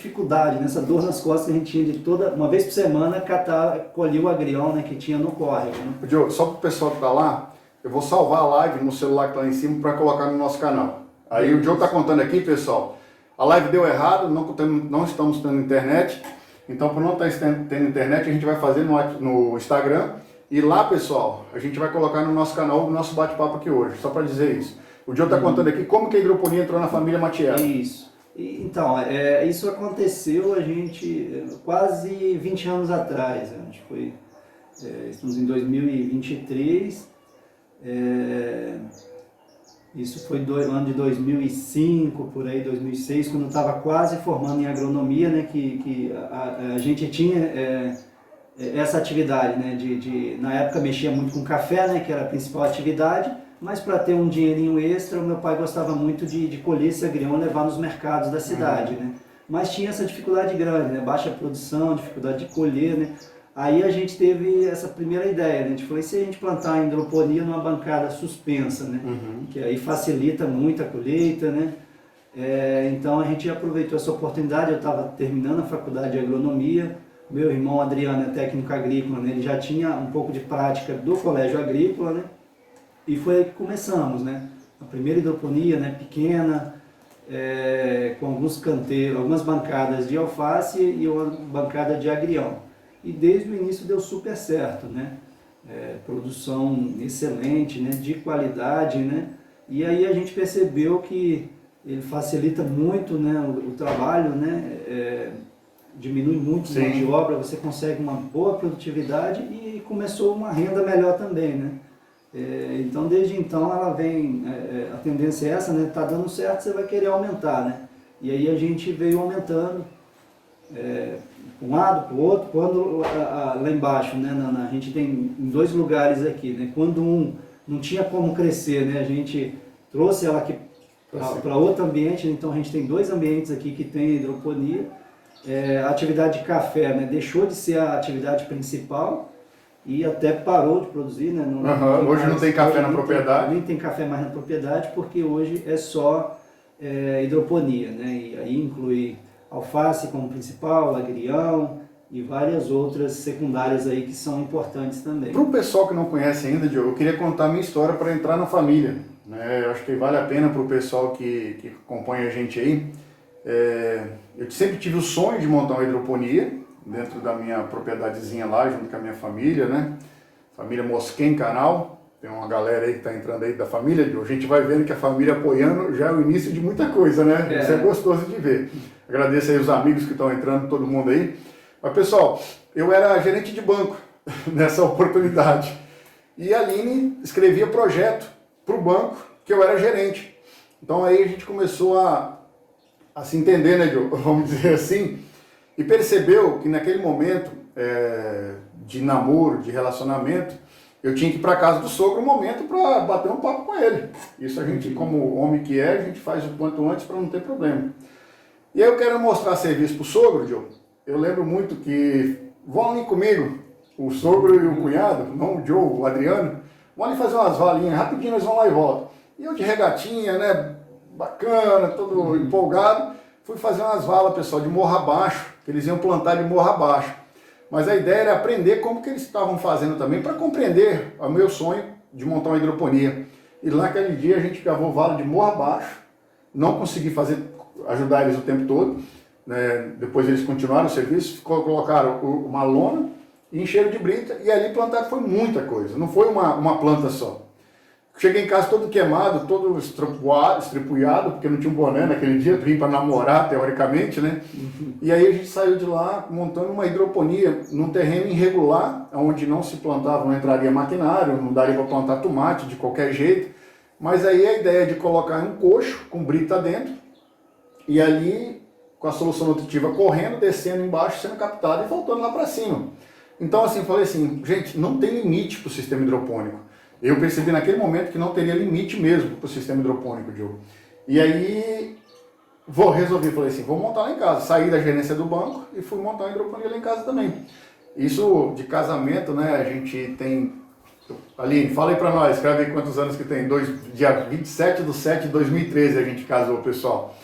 dificuldade, nessa dor nas costas que a gente tinha de uma vez por semana, colher o agrião, né, que tinha no córrego. Né? Diogo, só para o pessoal que está lá, eu vou salvar a live no celular que está lá em cima para colocar no nosso canal. Aí o Diogo está contando aqui, pessoal, a live deu errado, não estamos tendo internet, então por não estar tendo internet, a gente vai fazer no Instagram, e lá, pessoal, a gente vai colocar no nosso canal o nosso bate-papo aqui hoje, só para dizer isso. O Diogo está contando aqui como que a hidroponia entrou na família Matiello. Isso. Então, isso aconteceu quase 20 anos atrás. A gente estamos em 2023. Isso foi no ano de 2005, por aí, 2006, quando eu estava quase formando em agronomia, né, que a gente tinha essa atividade, né, na época mexia muito com café, né, que era a principal atividade, mas para ter um dinheirinho extra, o meu pai gostava muito de colher esse agrião e levar nos mercados da cidade, né. Mas tinha essa dificuldade grande, né, baixa produção, dificuldade de colher, né. Aí a gente teve essa primeira ideia, né? A gente falou, e se a gente plantar a hidroponia numa bancada suspensa, né? Que aí facilita muito a colheita, né? Então a gente aproveitou essa oportunidade, eu estava terminando a faculdade de agronomia, meu irmão Adriano é técnico agrícola, né? Ele já tinha um pouco de prática do colégio agrícola, né? E foi aí que começamos, né? A primeira hidroponia, né? Pequena, com alguns canteiros, algumas bancadas de alface e uma bancada de agrião. E desde o início deu super certo, né? Produção excelente, né? De qualidade, né? E aí a gente percebeu que ele facilita muito, né? O trabalho, né? Diminui muito a mão de obra, você consegue uma boa produtividade e começou uma renda melhor também, né? Então desde então ela vem, a tendência é essa, né? Tá dando certo, você vai querer aumentar, né? E aí a gente veio aumentando. Para um lado, para o outro, quando lá embaixo, né, a gente tem em 2 lugares aqui, né, quando não tinha como crescer, né, a gente trouxe ela aqui para outro ambiente, então a gente tem 2 ambientes aqui que tem hidroponia, a atividade de café, né, deixou de ser a atividade principal e até parou de produzir, né, hoje não tem café na propriedade. Nem tem café mais na propriedade, porque hoje é só hidroponia, né, e aí inclui alface como principal, agrião e várias outras secundárias aí que são importantes também. Para o pessoal que não conhece ainda, Diogo, eu queria contar a minha história para entrar na família. Né? Eu acho que vale a pena para o pessoal que acompanha a gente aí. Eu sempre tive o sonho de montar uma hidroponia dentro da minha propriedadezinha lá, junto com a minha família, né? Família Mosquen Canal. Tem uma galera aí que está entrando aí da família, Diogo. A gente vai vendo que a família apoiando já é o início de muita coisa, né? Isso é gostoso de ver. Agradeço aí os amigos que estão entrando, todo mundo aí. Mas, pessoal, eu era gerente de banco nessa oportunidade. E a Aline escrevia projeto para o banco, que eu era gerente. Então aí a gente começou a se entender, né, Diogo? Vamos dizer assim. E percebeu que naquele momento de namoro, de relacionamento, eu tinha que ir para casa do sogro um momento para bater um papo com ele. Isso a gente, como homem que a gente faz o quanto antes para não ter problema. E aí eu quero mostrar serviço para o sogro, Diogo. Eu lembro muito que vão ali comigo, o sogro e o cunhado, não o Joe, o Adriano, vão ali fazer umas valinhas, rapidinho nós vamos lá e volta. E eu de regatinha, né, bacana, todo empolgado, fui fazer umas valas, pessoal, de morro abaixo, que eles iam plantar de morro abaixo. Mas a ideia era aprender como que eles estavam fazendo também, para compreender o meu sonho de montar uma hidroponia. E lá naquele dia a gente cavou vala de morro abaixo, não consegui ajudar eles o tempo todo, né? Depois eles continuaram o serviço, colocaram uma lona e encheram de brita, e ali plantaram foi muita coisa, não foi uma planta só. Cheguei em casa todo queimado, todo estripuiado, porque não tinha um boné naquele dia, vim para namorar, teoricamente, né? E aí a gente saiu de lá montando uma hidroponia num terreno irregular, onde não se plantava, não entraria maquinário, não daria para plantar tomate de qualquer jeito. Mas aí a ideia de colocar um coxo com brita dentro, e ali com a solução nutritiva correndo, descendo embaixo, sendo captada e voltando lá para cima. Então assim, falei assim, gente, não tem limite para o sistema hidropônico. Eu percebi naquele momento que não teria limite mesmo para o sistema hidropônico, Diogo. E aí, resolvi, falei assim, vou montar lá em casa. Saí da gerência do banco e fui montar uma hidroponia lá em casa também. Isso de casamento, né, a gente tem... Aline, fala aí para nós, escreve aí quantos anos que tem. Dia 27/7/2013 a gente casou, pessoal.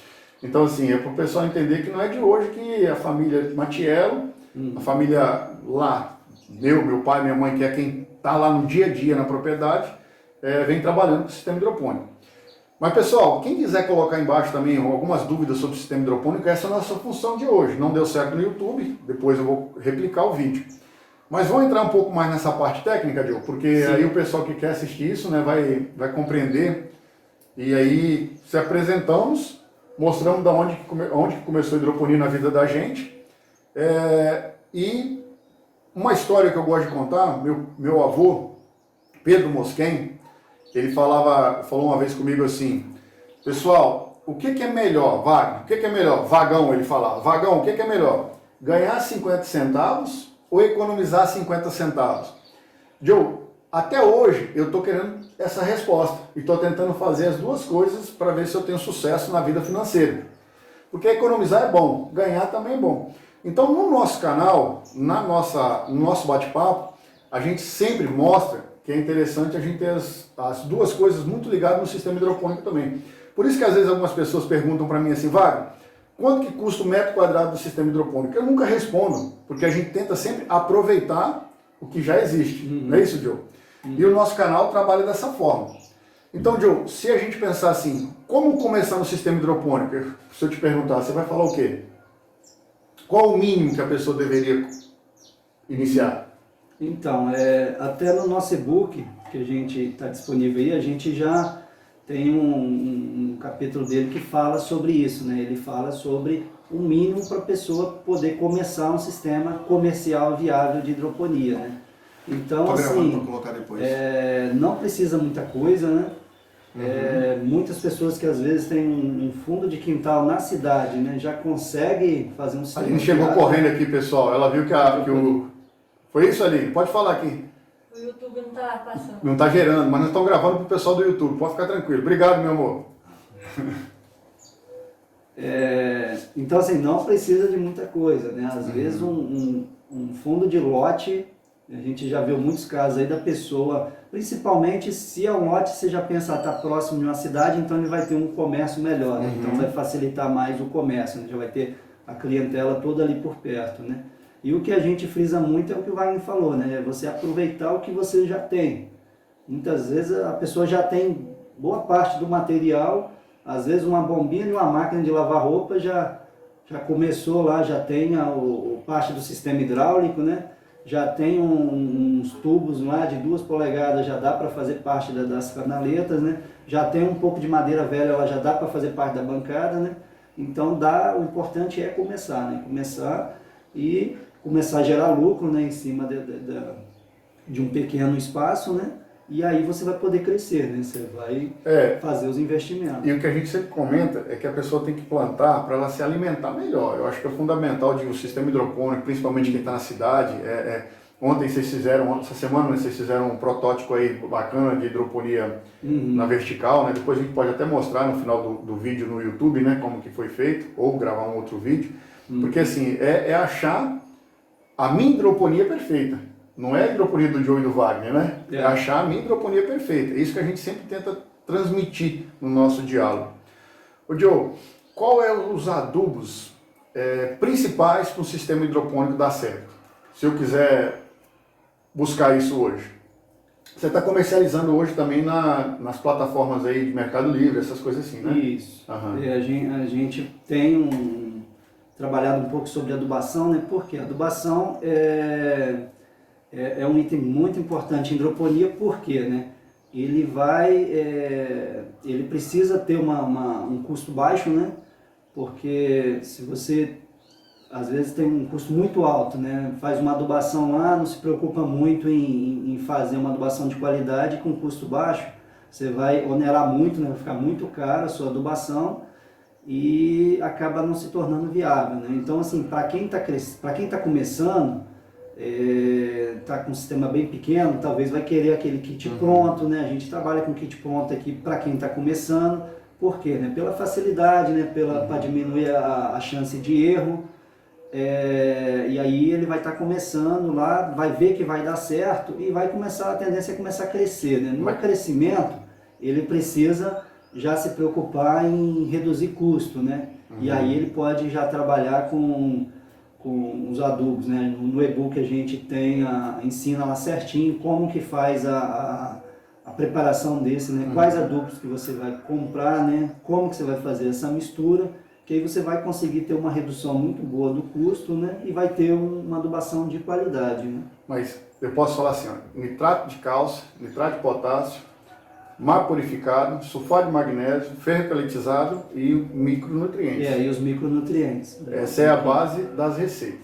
Então, assim, é para o pessoal entender que não é de hoje que a família Matiello, a família lá, meu pai, minha mãe, que é quem está lá no dia a dia na propriedade, vem trabalhando com o sistema hidropônico. Mas, pessoal, quem quiser colocar embaixo também algumas dúvidas sobre o sistema hidropônico, essa é a nossa função de hoje. Não deu certo no YouTube, depois eu vou replicar o vídeo. Mas vamos entrar um pouco mais nessa parte técnica, Diogo, porque Sim. Aí o pessoal que quer assistir isso, né, vai compreender. E aí, se apresentamos, mostramos da onde que começou a hidroponia na vida da gente. E uma história que eu gosto de contar, meu avô, Pedro Mosquen, ele falou uma vez comigo assim, pessoal, o que é melhor, Wagner? O que é melhor? Vagão, ele falava. Vagão, o que é melhor? Ganhar 50 centavos ou economizar 50 centavos? Joe, até hoje eu estou querendo essa resposta e estou tentando fazer as duas coisas para ver se eu tenho sucesso na vida financeira. Porque economizar é bom, ganhar também é bom. Então no nosso canal, no nosso bate-papo, a gente sempre mostra que é interessante a gente ter as duas coisas muito ligadas no sistema hidropônico também. Por isso que às vezes algumas pessoas perguntam para mim assim, Wagner, quanto que custa o metro quadrado do sistema hidropônico? Eu nunca respondo, porque a gente tenta sempre aproveitar o que já existe. Não é isso, Joe? E o nosso canal trabalha dessa forma. Então, Joe, se a gente pensar assim, como começar no sistema hidropônico? Se eu te perguntar, você vai falar o quê? Qual o mínimo que a pessoa deveria iniciar? Então, até no nosso e-book, que a gente está disponível aí, a gente já tem um capítulo dele que fala sobre isso, né? Ele fala sobre o mínimo para a pessoa poder começar um sistema comercial viável de hidroponia, né? Então, assim, não precisa muita coisa, né? Muitas pessoas que às vezes têm um fundo de quintal na cidade, né? Já conseguem fazer um sistema. A gente chegou correndo aqui, pessoal, ela viu que o... Foi isso, Aline? Pode falar aqui. O YouTube não está passando. Não está gerando, mas nós estamos gravando para o pessoal do YouTube. Pode ficar tranquilo. Obrigado, meu amor. Então, assim, não precisa de muita coisa, né? Às vezes um fundo de lote, a gente já viu muitos casos aí da pessoa, principalmente se é um lote, você já pensa, está próximo de uma cidade, então ele vai ter um comércio melhor, né? Então vai facilitar mais o comércio, né? Já vai ter a clientela toda ali por perto, né? E o que a gente frisa muito é o que o Wagner falou, né? Você aproveitar o que você já tem. Muitas vezes a pessoa já tem boa parte do material, às vezes uma bombinha de uma máquina de lavar roupa já começou lá, já tem parte do sistema hidráulico, né? Já tem uns tubos lá de 2 polegadas, já dá para fazer parte das canaletas, né? Já tem um pouco de madeira velha, ela já dá para fazer parte da bancada, né? Então o importante é começar, né? Começar a gerar lucro, né, em cima de um pequeno espaço, né, e aí você vai poder crescer, né, você vai fazer os investimentos. E o que a gente sempre comenta é que a pessoa tem que plantar para ela se alimentar melhor. Eu acho que é fundamental de um sistema hidropônico, principalmente quem está na cidade. Ontem vocês fizeram, essa semana vocês fizeram um protótipo aí bacana de hidroponia na vertical, né, depois a gente pode até mostrar no final do vídeo no YouTube, né, como que foi feito, ou gravar um outro vídeo, porque assim, achar a minha hidroponia perfeita. Não é a hidroponia do Joe e do Wagner, né? É achar a minha hidroponia perfeita. É isso que a gente sempre tenta transmitir no nosso diálogo. Ô Joe, qual é os adubos principais para o sistema hidropônico dar certo? Se eu quiser buscar isso hoje. Você está comercializando hoje também nas plataformas aí de Mercado Livre, essas coisas assim, né? Isso. A gente tem trabalhado um pouco sobre adubação, né? Porque a adubação é um item muito importante em hidroponia, porque, né? Ele precisa ter um custo baixo, né? Porque se você às vezes tem um custo muito alto, né? Faz uma adubação lá, não se preocupa muito em fazer uma adubação de qualidade com custo baixo, você vai onerar muito, né? Vai ficar muito caro a sua adubação e acaba não se tornando viável, né? Então, assim, para quem está começando, está com um sistema bem pequeno, talvez vai querer aquele kit pronto, né? A gente trabalha com kit pronto aqui para quem está começando, por quê? Né? Pela facilidade, né? Para diminuir a chance de erro, e aí ele vai estar começando lá, vai ver que vai dar certo e vai começar, a tendência é começar a crescer, né? No crescimento, ele precisa já se preocupar em reduzir custo, né? E aí ele pode já trabalhar com os adubos, né? No e-book a gente tem, ensina lá certinho como que faz a preparação desse, né? Quais adubos que você vai comprar, né? Como que você vai fazer essa mistura, que aí você vai conseguir ter uma redução muito boa do custo, né? E vai ter uma adubação de qualidade, né? Mas eu posso falar assim, ó, nitrato de cálcio, nitrato de potássio, mar purificado, sulfato de magnésio, ferro peletizado e micronutrientes. E os micronutrientes. Essa é a base das receitas.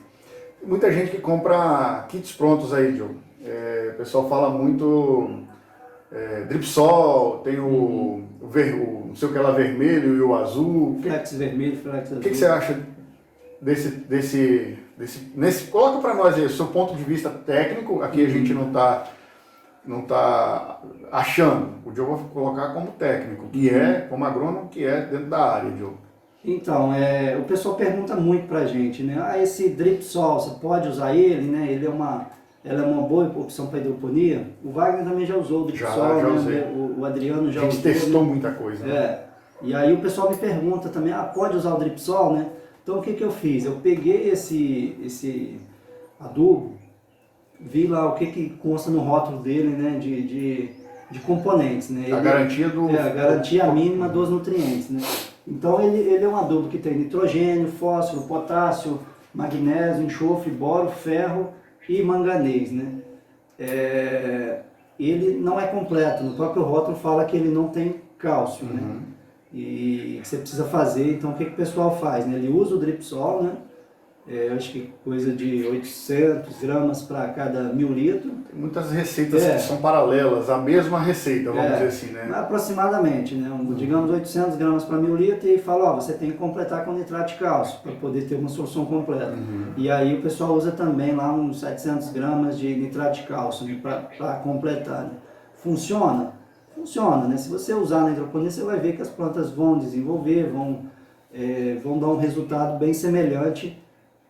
Muita gente que compra kits prontos aí, Diogo. O pessoal fala muito Dripsol, tem não sei o que lá, vermelho e o azul. Flex vermelho, flex azul. O que você acha coloca para nós aí o seu ponto de vista técnico, aqui a gente não tá achando, o Diogo vai colocar como técnico, como agrônomo que é dentro da área, Diogo. Então, o pessoal pergunta muito pra gente, né? Esse Dripsol, você pode usar ele, né? Ela é uma boa opção para hidroponia. O Wagner também já usou o Dripsol, já né? usei. O Adriano já usou. A gente testou muita coisa, né? E aí o pessoal me pergunta também, pode usar o Dripsol, né? Então o que eu fiz? Eu peguei esse adubo, vi lá o que consta no rótulo dele, né? De componentes, né? A garantia a garantia mínima dos nutrientes, né? Então ele é um adubo que tem nitrogênio, fósforo, potássio, magnésio, enxofre, boro, ferro e manganês, né? Ele não é completo, no próprio rótulo fala que ele não tem cálcio, né? E que você precisa fazer, então o que o pessoal faz, né? Ele usa o Dripsol, né? Eu acho que coisa de 800 gramas para cada 1000 litros. Tem muitas receitas que são paralelas, a mesma receita, vamos dizer assim, né? Aproximadamente, né? Digamos 800 gramas para 1000 litros e fala, você tem que completar com nitrato de cálcio para poder ter uma solução completa. E aí o pessoal usa também lá uns 700 gramas de nitrato de cálcio, né? Para completar, né? Funciona? Funciona, né? Se você usar na hidroponia, você vai ver que as plantas vão desenvolver, vão dar um resultado bem semelhante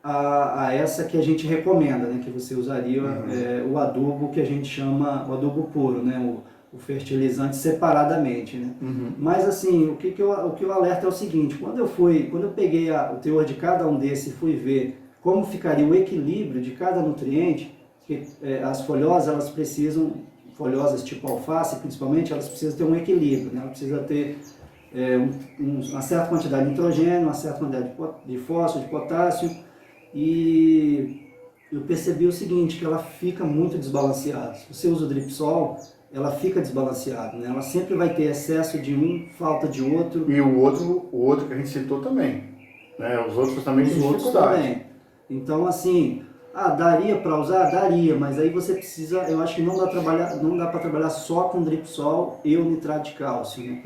a essa que a gente recomenda, né? Que você usaria o adubo que a gente chama o adubo puro, né? O fertilizante separadamente, né? Mas assim, o que eu alerto é o seguinte: quando eu peguei o teor de cada um desses e fui ver como ficaria o equilíbrio de cada nutriente, que as folhosas elas precisam, folhosas tipo alface principalmente, elas precisam ter um equilíbrio, né? Ela precisa ter uma certa quantidade de nitrogênio, uma certa quantidade de fósforo, de potássio. E eu percebi o seguinte, que ela fica muito desbalanceada. Se você usa o Dripsol, ela fica desbalanceada, né? Ela sempre vai ter excesso de um, falta de outro. E o outro que a gente citou também, né? Os outros também têm dificuldade. Também. Então, assim, daria para usar? Daria, mas aí você precisa, eu acho que não dá para trabalhar só com Dripsol e o nitrato de cálcio, né?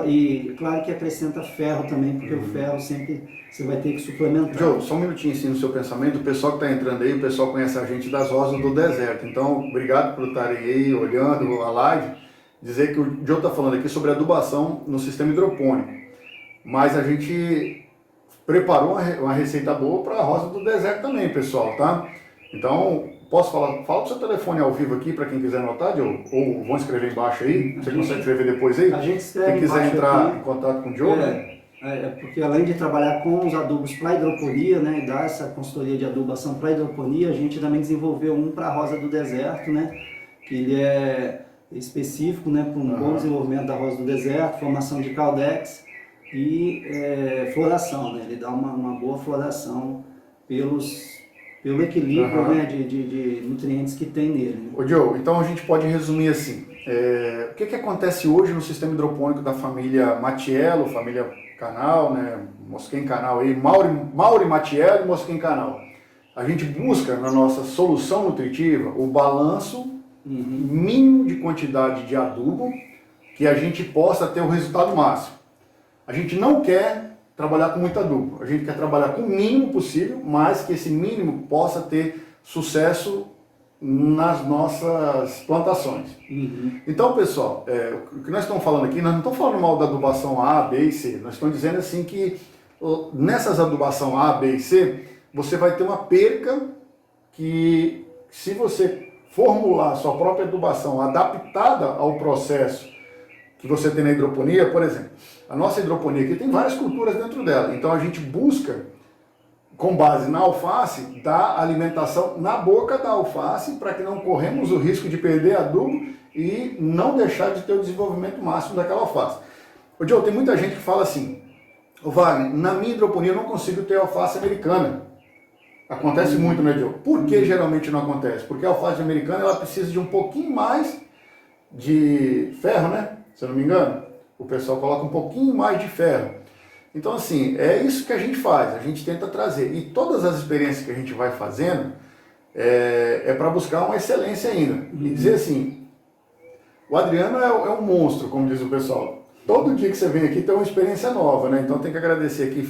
E claro que acrescenta ferro também, porque o ferro sempre você vai ter que suplementar. Joe, só um minutinho assim no seu pensamento. O pessoal que está entrando aí, o pessoal conhece a gente das Rosas do Deserto. Então, obrigado por estarem aí olhando a live. Dizer que o Joe está falando aqui sobre adubação no sistema hidropônico. Mas a gente preparou uma receita boa para a Rosa do Deserto também, pessoal, tá? Então, posso falar? Fala o seu telefone ao vivo aqui para quem quiser anotar, Joe. Ou vão escrever embaixo aí. Você consegue escrever depois aí? A gente escreve. Quem quiser entrar aqui, em contato com o Joe, né? Porque além de trabalhar com os adubos para hidroponia, né, e dar essa consultoria de adubação para hidroponia, a gente também desenvolveu um para a Rosa do Deserto, né, que ele é específico, né, para um bom desenvolvimento da Rosa do Deserto, formação de caldex e floração, né, ele dá uma boa floração pelo equilíbrio né, de nutrientes que tem nele. Né. Ô Joe, então a gente pode resumir assim, o que acontece hoje no sistema hidropônico da família Mattiello, família Canal, né, Mosquem Canal aí, Mauri Mattiello e Mosquem Canal. A gente busca na nossa solução nutritiva o balanço mínimo de quantidade de adubo que a gente possa ter o resultado máximo. A gente não quer trabalhar com muito adubo, a gente quer trabalhar com o mínimo possível, mas que esse mínimo possa ter sucesso nas nossas plantações. Então, pessoal, o que nós estamos falando aqui, nós não estamos falando mal da adubação A, B e C. Nós estamos dizendo assim que nessas adubação A, B e C, você vai ter uma perca que, se você formular a sua própria adubação adaptada ao processo que você tem na hidroponia, por exemplo, a nossa hidroponia aqui tem várias culturas dentro dela, então a gente busca, com base na alface, dar alimentação na boca da alface para que não corremos o risco de perder adubo e não deixar de ter o desenvolvimento máximo daquela alface. Ô Joe, tem muita gente que fala assim, ô Wagner, na minha hidroponia eu não consigo ter alface americana. Acontece muito, né, Joe? Por que geralmente não acontece? Porque a alface americana ela precisa de um pouquinho mais de ferro, né? Se eu não me engano, o pessoal coloca um pouquinho mais de ferro. Então, assim, é isso que a gente faz, a gente tenta trazer. E todas as experiências que a gente vai fazendo é para buscar uma excelência ainda. E dizer assim, o Adriano é um monstro, como diz o pessoal. Todo dia que você vem aqui tem uma experiência nova, né? Então tem que agradecer aqui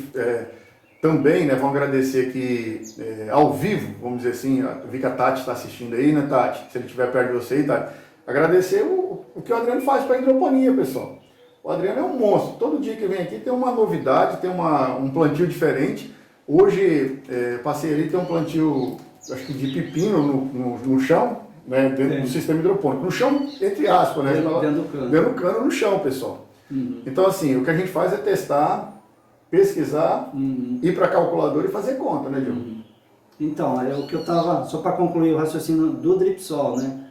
também, né? Vamos agradecer aqui ao vivo, vamos dizer assim. Eu vi que a Tati está assistindo aí, né, Tati? Se ele estiver perto de você aí, Tati. Agradecer o que o Adriano faz para a hidroponia, pessoal. O Adriano é um monstro. Todo dia que vem aqui tem uma novidade, tem um plantio diferente. Hoje, passei ali, tem um plantio, acho que de pepino no chão, né, dentro do sistema hidropônico. No chão, entre aspas, né? Dentro do cano no chão, pessoal. Uhum. Então, assim, o que a gente faz é testar, pesquisar, ir para a calculadora e fazer conta, né, Diogo? Então, é o que eu estava, só para concluir o raciocínio do Dripsol, né?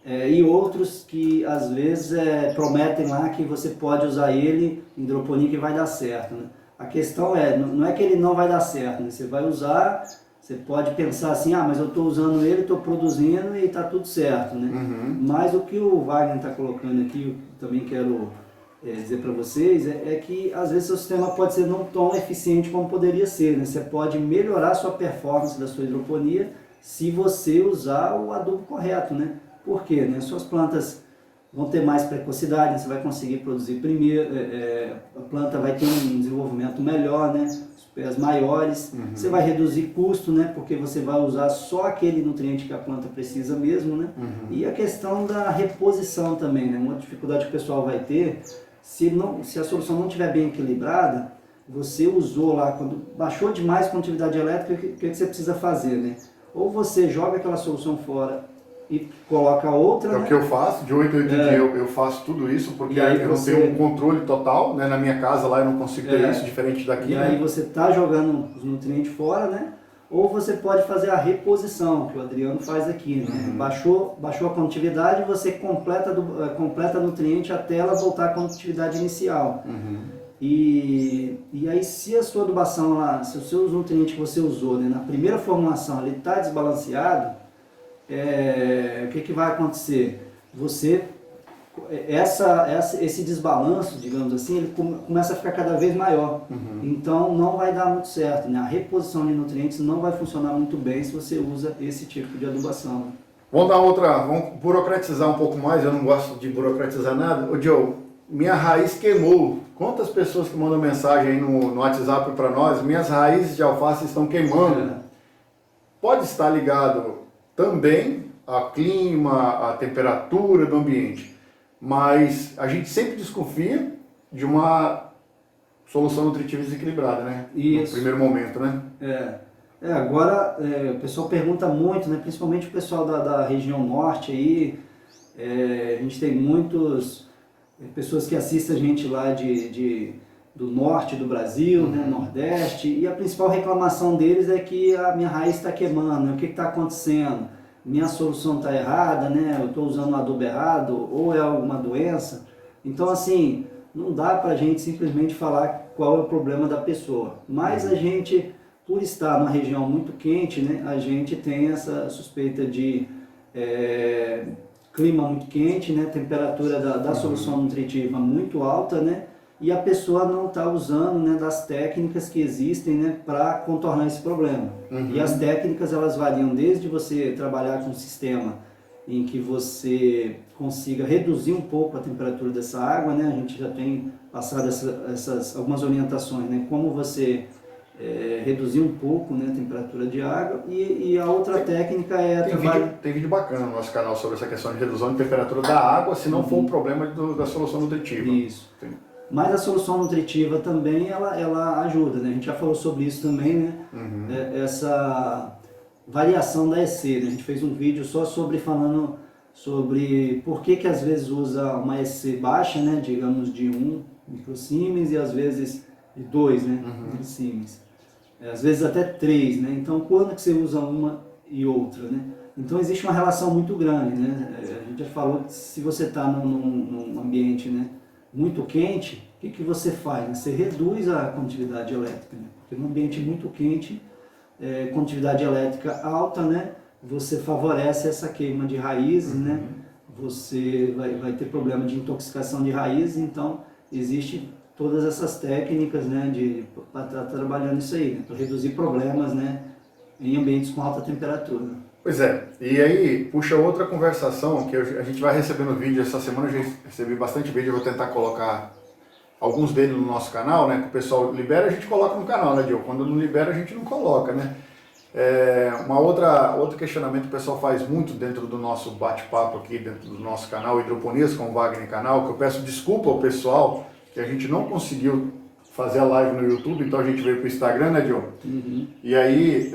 E outros que às vezes prometem lá que você pode usar ele em hidroponia que vai dar certo, né? A questão não é que ele não vai dar certo, né? Você vai usar, você pode pensar assim, mas eu estou usando ele, estou produzindo e está tudo certo, né? Uhum. Mas o que o Wagner está colocando aqui, eu também quero dizer para vocês, é que às vezes o sistema pode ser não tão eficiente como poderia ser, né? Você pode melhorar a sua performance da sua hidroponia se você usar o adubo correto, né? Por quê? Né? Suas plantas vão ter mais precocidade, você vai conseguir produzir primeiro, a planta vai ter um desenvolvimento melhor, né? Os pés maiores, você vai reduzir custo, né? Porque você vai usar só aquele nutriente que a planta precisa mesmo, né? E a questão da reposição também, né? Uma dificuldade que o pessoal vai ter, se a solução não estiver bem equilibrada, você usou lá, quando baixou demais a condutividade elétrica, o que você precisa fazer, né? Ou você joga aquela solução fora e coloca outra. É o que eu faço, de 8 a 8 dias eu faço tudo isso, porque eu não tenho um controle total, né? Na minha casa lá eu não consigo ter isso, diferente daqui. E aí você está jogando os nutrientes fora, né? Ou você pode fazer a reposição, que o Adriano faz aqui, né? Baixou a condutividade, você completa nutriente até ela voltar à condutividade inicial. E aí se a sua adubação lá, se os seus nutrientes que você usou, né, na primeira formulação ele está desbalanceado, o que vai acontecer? Esse desbalanço, digamos assim, ele começa a ficar cada vez maior. Então não vai dar muito certo, né? A reposição de nutrientes não vai funcionar muito bem se você usa esse tipo de adubação. Vamos burocratizar um pouco mais, eu não gosto de burocratizar nada. Ô Joe, minha raiz queimou. Quantas pessoas que mandam mensagem aí no WhatsApp para nós, minhas raízes de alface estão queimando. Pode estar ligado também ao clima, à temperatura do ambiente, mas a gente sempre desconfia de uma solução nutritiva desequilibrada, né? Isso. No primeiro momento, né? Agora o pessoal pergunta muito, né? Principalmente o pessoal da região norte aí, a gente tem muitas pessoas que assistem a gente lá do norte do Brasil, né, nordeste, e a principal reclamação deles é que a minha raiz está queimando, né? O que está acontecendo? Minha solução está errada, né? Eu estou usando o adubo errado, ou é alguma doença? Então, assim, não dá para a gente simplesmente falar qual é o problema da pessoa, mas a gente, por estar numa região muito quente, né, a gente tem essa suspeita de clima muito quente, né, temperatura da solução nutritiva muito alta, né, e a pessoa não está usando, né, das técnicas que existem, né, para contornar esse problema. E as técnicas elas variam desde você trabalhar com um sistema em que você consiga reduzir um pouco a temperatura dessa água, né, a gente já tem passado algumas orientações, né, como você reduzir um pouco, né, a temperatura de água, e a outra técnica Tem vídeo bacana no nosso canal sobre essa questão de redução de temperatura da água, se não for um problema da solução nutritiva. Isso. Sim. Mas a solução nutritiva também, ela ajuda, né? A gente já falou sobre isso também, né? Essa variação da EC, né? A gente fez um vídeo só sobre falando sobre por que às vezes usa uma SC baixa, né, digamos de 1 microsiemens e às vezes de 2, né, milisiemens. Às vezes até 3, né? Então quando que você usa uma e outra, né? Então existe uma relação muito grande, né? A gente já falou que se você está num ambiente, né, muito quente, o que você faz? Né? Você reduz a condutividade elétrica, né? Porque num ambiente muito quente, condutividade elétrica alta, né, você favorece essa queima de raízes, né? Você vai ter problema de intoxicação de raízes, então existe todas essas técnicas, né, para estar trabalhando isso aí, né, para reduzir problemas, né, em ambientes com alta temperatura. Pois é, e aí puxa outra conversação que a gente vai recebendo vídeo essa semana, eu já recebi bastante vídeo, eu vou tentar colocar alguns deles no nosso canal, né, que o pessoal libera, a gente coloca no canal, né, Diogo? Quando não libera, a gente não coloca, né? Outro questionamento que o pessoal faz muito dentro do nosso bate-papo aqui, dentro do nosso canal Hidroponias com o Wagner Canal, que eu peço desculpa ao pessoal que a gente não conseguiu fazer a live no YouTube, então a gente veio para o Instagram, né, Diogo? E aí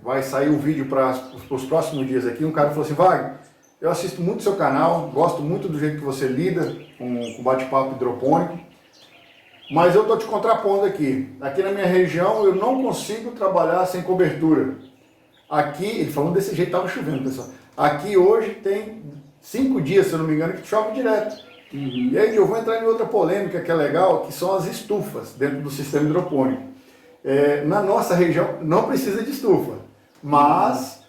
vai sair o vídeo para os próximos dias aqui. Um cara falou assim: Wagner, eu assisto muito seu canal, gosto muito do jeito que você lida com o bate-papo hidropônico, mas eu estou te contrapondo aqui. Aqui na minha região eu não consigo trabalhar sem cobertura. Aqui, ele falando desse jeito, estava chovendo, pessoal. Aqui hoje tem 5 dias, se eu não me engano, que chove direto. E aí eu vou entrar em outra polêmica que é legal, que são as estufas dentro do sistema hidropônico. Na nossa região não precisa de estufa, mas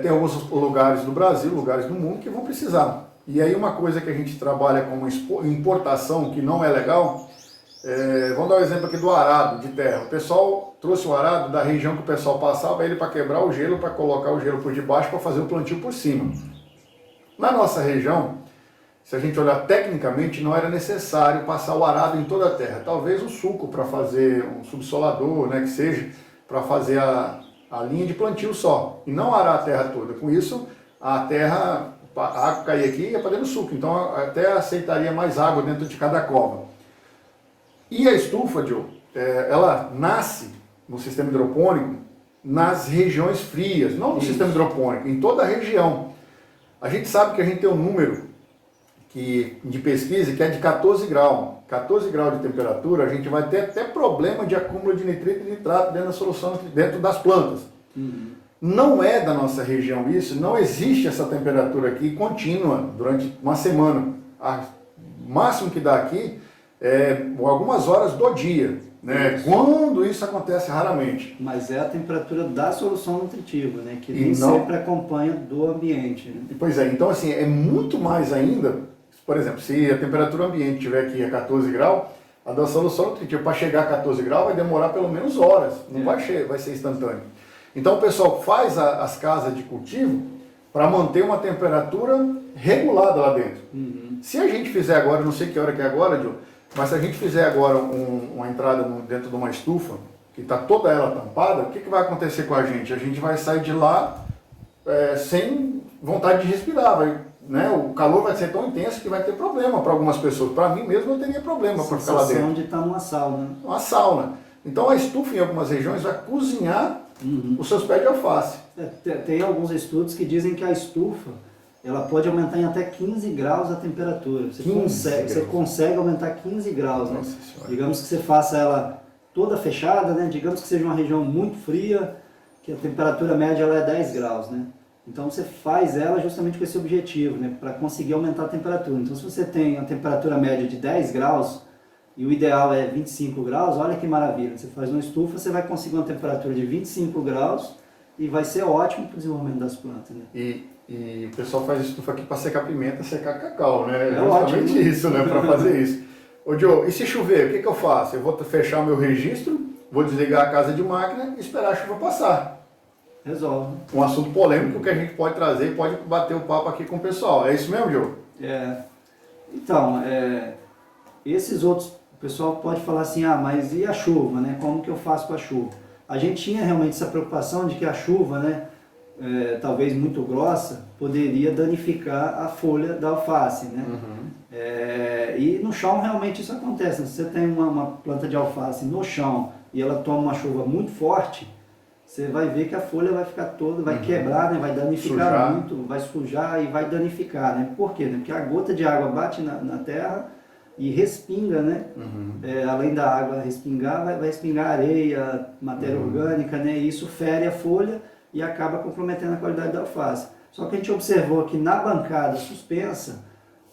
tem alguns lugares do Brasil, lugares do mundo que vão precisar. E aí uma coisa que a gente trabalha como importação, que não é legal, vamos dar um exemplo aqui do arado de terra. O pessoal trouxe o arado da região que o pessoal passava ele para quebrar o gelo, para colocar o gelo por debaixo, para fazer o plantio por cima. Na nossa região, se a gente olhar tecnicamente, não era necessário passar o arado em toda a terra. Talvez um suco para fazer um subsolador, né, que seja, para fazer a linha de plantio só. E não arar a terra toda. Com isso, a água cair aqui e ia para dentro do suco. Então até aceitaria mais água dentro de cada cova. E a estufa, Joe, ela nasce no sistema hidropônico nas regiões frias, não no sistema hidropônico, em toda a região. A gente sabe que a gente tem um número de pesquisa que é de 14 graus. 14 graus de temperatura, a gente vai ter até problema de acúmulo de nitrito e nitrato dentro da solução, dentro das plantas. Não é da nossa região isso, não existe essa temperatura aqui contínua durante uma semana. O máximo que dá aqui é algumas horas do dia, né? Quando isso acontece raramente. Mas é a temperatura da solução nutritiva, né? Que nem sempre acompanha do ambiente. Né? Pois é, então assim, é muito mais ainda. Por exemplo, se a temperatura ambiente estiver aqui a 14 graus, a da solução nutritiva para chegar a 14 graus vai demorar pelo menos horas, não vai ser instantâneo. Então o pessoal faz as casas de cultivo para manter uma temperatura regulada lá dentro. Se a gente fizer agora, não sei que hora que é agora, Diogo, mas se a gente fizer agora uma entrada dentro de uma estufa, que está toda ela tampada, o que vai acontecer com a gente? A gente vai sair de lá sem vontade de respirar, né? O calor vai ser tão intenso que vai ter problema para algumas pessoas. Para mim mesmo eu teria problema para ficar lá dentro. Onde está uma sauna. Uma sauna. Então a estufa em algumas regiões vai cozinhar os seus pés de alface. Tem alguns estudos que dizem que a estufa ela pode aumentar em até 15 graus a temperatura. Você consegue aumentar 15 graus. Né? Digamos que você faça ela toda fechada, né? Digamos que seja uma região muito fria, que a temperatura média ela é 10 graus. Né? Então você faz ela justamente com esse objetivo, né? Para conseguir aumentar a temperatura. Então se você tem a temperatura média de 10 graus e o ideal é 25 graus, olha que maravilha. Você faz uma estufa, você vai conseguir uma temperatura de 25 graus e vai ser ótimo para o desenvolvimento das plantas. Né? E o pessoal faz estufa aqui para secar pimenta, secar cacau, né? É justamente ótimo. Isso, né? Para fazer isso. Ô Joe, e se chover, o que eu faço? Eu vou fechar o meu registro, vou desligar a casa de máquina e esperar a chuva passar. Resolve. Um assunto polêmico que a gente pode trazer e pode bater o papo aqui com o pessoal. É isso mesmo, Joe? Então, esses outros, o pessoal pode falar assim, mas e a chuva, né? Como que eu faço com a chuva? A gente tinha realmente essa preocupação de que a chuva, né, talvez muito grossa, poderia danificar a folha da alface, né? E no chão realmente isso acontece. Se você tem uma planta de alface no chão e ela toma uma chuva muito forte, você vai ver que a folha vai ficar toda, vai quebrar, né? Vai danificar Sujar. muito, vai sujar e vai danificar, né? Por quê? Né? Porque a gota de água bate na terra e respinga, né? Além da água respingar, vai respingar areia, matéria orgânica, né? E isso fere a folha e acaba comprometendo a qualidade da alface. Só que a gente observou que na bancada suspensa,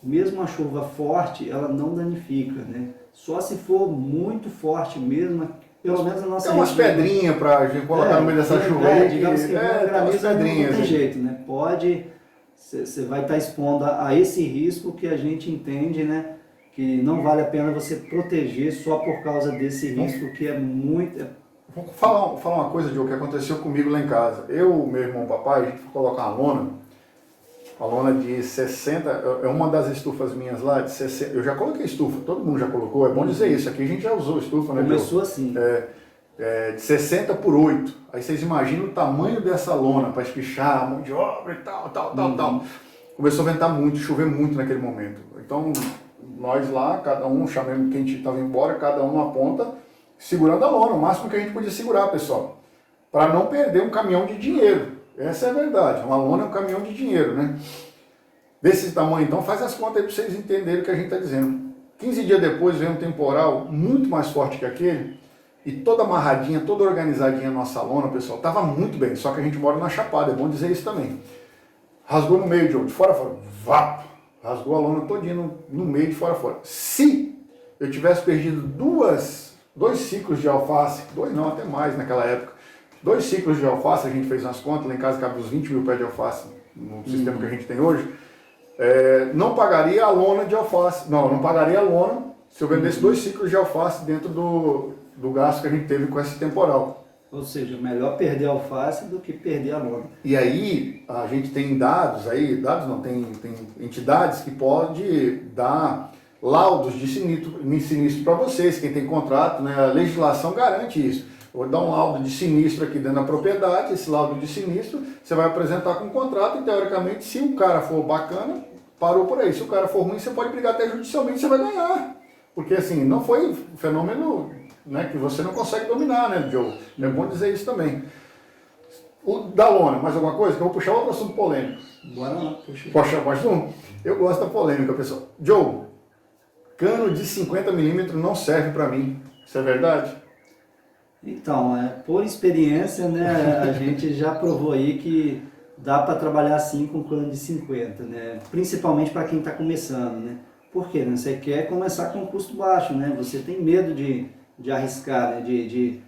mesmo a chuva forte, ela não danifica, né? Só se for muito forte mesmo, pelo menos a nossa Tem umas região. pedrinhas pra gente colocar no meio dessa chuva aí. Digamos que tem umas granizo não pedrinhas. tem aí. jeito, né? Pode, você vai estar expondo a esse risco que a gente entende, né? Que não vale a pena você proteger só por causa desse risco que é muito... Vou falar uma coisa, Diogo, que aconteceu comigo lá em casa. Eu, meu irmão, papai, a gente foi colocar uma lona de 60, é uma das estufas minhas lá, de 60, eu já coloquei estufa, todo mundo já colocou, é bom dizer isso, aqui a gente já usou estufa, né, Diogo? Começou assim. De 60 por 8. Aí vocês imaginam o tamanho dessa lona para espichar, mão de obra e tal. Começou a ventar muito, chover muito naquele momento. Então, nós lá, cada um, chamando quem estava embora, cada um numa ponta, segurando a lona, o máximo que a gente podia segurar, pessoal. Para não perder um caminhão de dinheiro. Essa é a verdade. Uma lona é um caminhão de dinheiro, né? Desse tamanho, então, faz as contas aí para vocês entenderem o que a gente está dizendo. 15 dias depois veio um temporal muito mais forte que aquele, e toda amarradinha, toda organizadinha a nossa lona, pessoal, estava muito bem, só que a gente mora na Chapada, é bom dizer isso também. Rasgou no meio, de fora, vapo, rasgou a lona todinha no meio, de fora. Se eu tivesse perdido dois ciclos de alface, dois não, até mais naquela época, 2 ciclos de alface, a gente fez umas contas, lá em casa cabe uns 20 mil pés de alface no sistema que a gente tem hoje, não pagaria a lona de alface, não pagaria a lona se eu vendesse 2 ciclos de alface dentro do gasto que a gente teve com esse temporal. Ou seja, melhor perder a alface do que perder a lona. E aí, a gente tem tem entidades que podem dar laudos de sinistro para vocês, quem tem contrato, né? A legislação garante isso. Vou dar um laudo de sinistro aqui dentro da propriedade, esse laudo de sinistro você vai apresentar com o contrato e, teoricamente, se o cara for bacana, parou por aí. Se o cara for ruim, você pode brigar até judicialmente, você vai ganhar. Porque, assim, não foi um fenômeno, né, que você não consegue dominar, né, Joe? É bom dizer isso também. O da lona, mais alguma coisa? Que eu vou puxar outro assunto polêmico. Bora lá, puxa. Pode puxar mais um? Eu gosto da polêmica, pessoal. Joe, cano de 50 milímetros não serve para mim. Isso é verdade? Então, por experiência, né, a gente já provou aí que dá para trabalhar assim com cano de 50, né? Principalmente para quem está começando, né? Por quê? Né? Você quer começar com custo baixo, né? Você tem medo de arriscar, né? De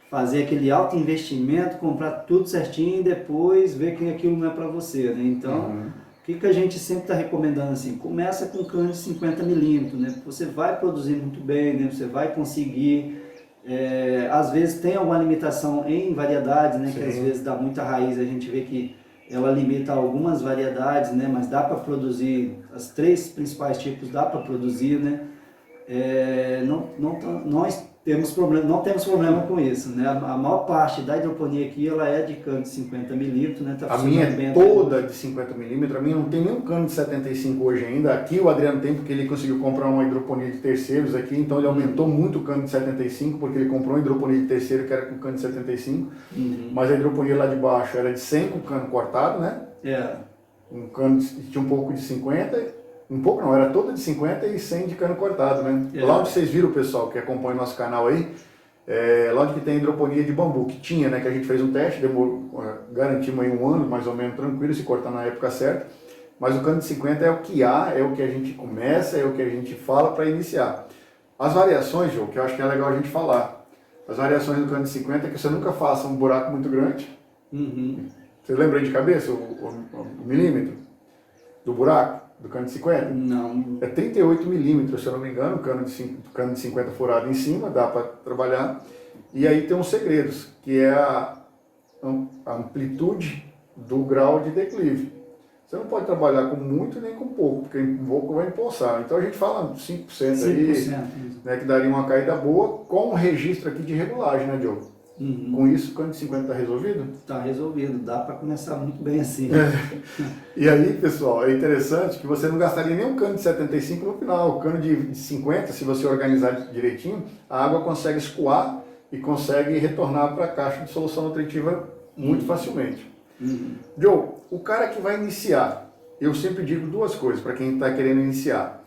fazer aquele alto investimento, comprar tudo certinho e depois ver que aquilo não é para você, né? Então, o que a gente sempre está recomendando assim? Começa com cano de 50 milímetros, né? Você vai produzir muito bem, né? Você vai conseguir... às vezes tem alguma limitação em variedades, né? Que às vezes dá muita raiz, a gente vê que ela limita algumas variedades, né? Mas dá para produzir, as 3 principais tipos dá para produzir, né? Nós não temos problema com isso, né? A maior parte da hidroponia aqui ela é de cano de 50 milímetros, né? Tá a minha bem é toda de 50 milímetros, a minha não tem nenhum cano de 75 hoje ainda. Aqui o Adriano tem porque ele conseguiu comprar uma hidroponia de terceiros aqui, então ele aumentou muito o cano de 75, porque ele comprou uma hidroponia de terceiro que era com cano de 75, mas a hidroponia lá de baixo era de 100 com cano cortado, né? Um cano tinha um pouco de 50, um pouco não, era toda de 50 e 100 de cano cortado, né? Lá onde vocês viram, pessoal, que acompanha o nosso canal aí, lá onde que tem hidroponia de bambu, que tinha, né? Que a gente fez um teste, garantimos aí 1 ano, mais ou menos, tranquilo, se cortar na época certa. Mas o cano de 50 é o que há, é o que a gente começa, é o que a gente fala para iniciar. As variações, João, que eu acho que é legal a gente falar. As variações do cano de 50 é que você nunca faça um buraco muito grande. Você lembra aí de cabeça o milímetro do buraco? Do cano de 50? Não. É 38 milímetros, se eu não me engano, cano de 50 furado em cima, dá para trabalhar. E aí tem uns segredos, que é a amplitude do grau de declive. Você não pode trabalhar com muito nem com pouco, porque pouco vai empoçar. Então a gente fala 5% aí, né, que daria uma caída boa, com um registro aqui de regulagem, né, Diogo? Com isso, o cano de 50 está resolvido? Está resolvido, dá para começar muito bem assim. E aí, pessoal, é interessante que você não gastaria nem um cano de 75 no final. O cano de 50, se você organizar direitinho, a água consegue escoar e consegue retornar para a caixa de solução nutritiva muito facilmente. Uhum. Joe, o cara que vai iniciar, eu sempre digo duas coisas para quem está querendo iniciar.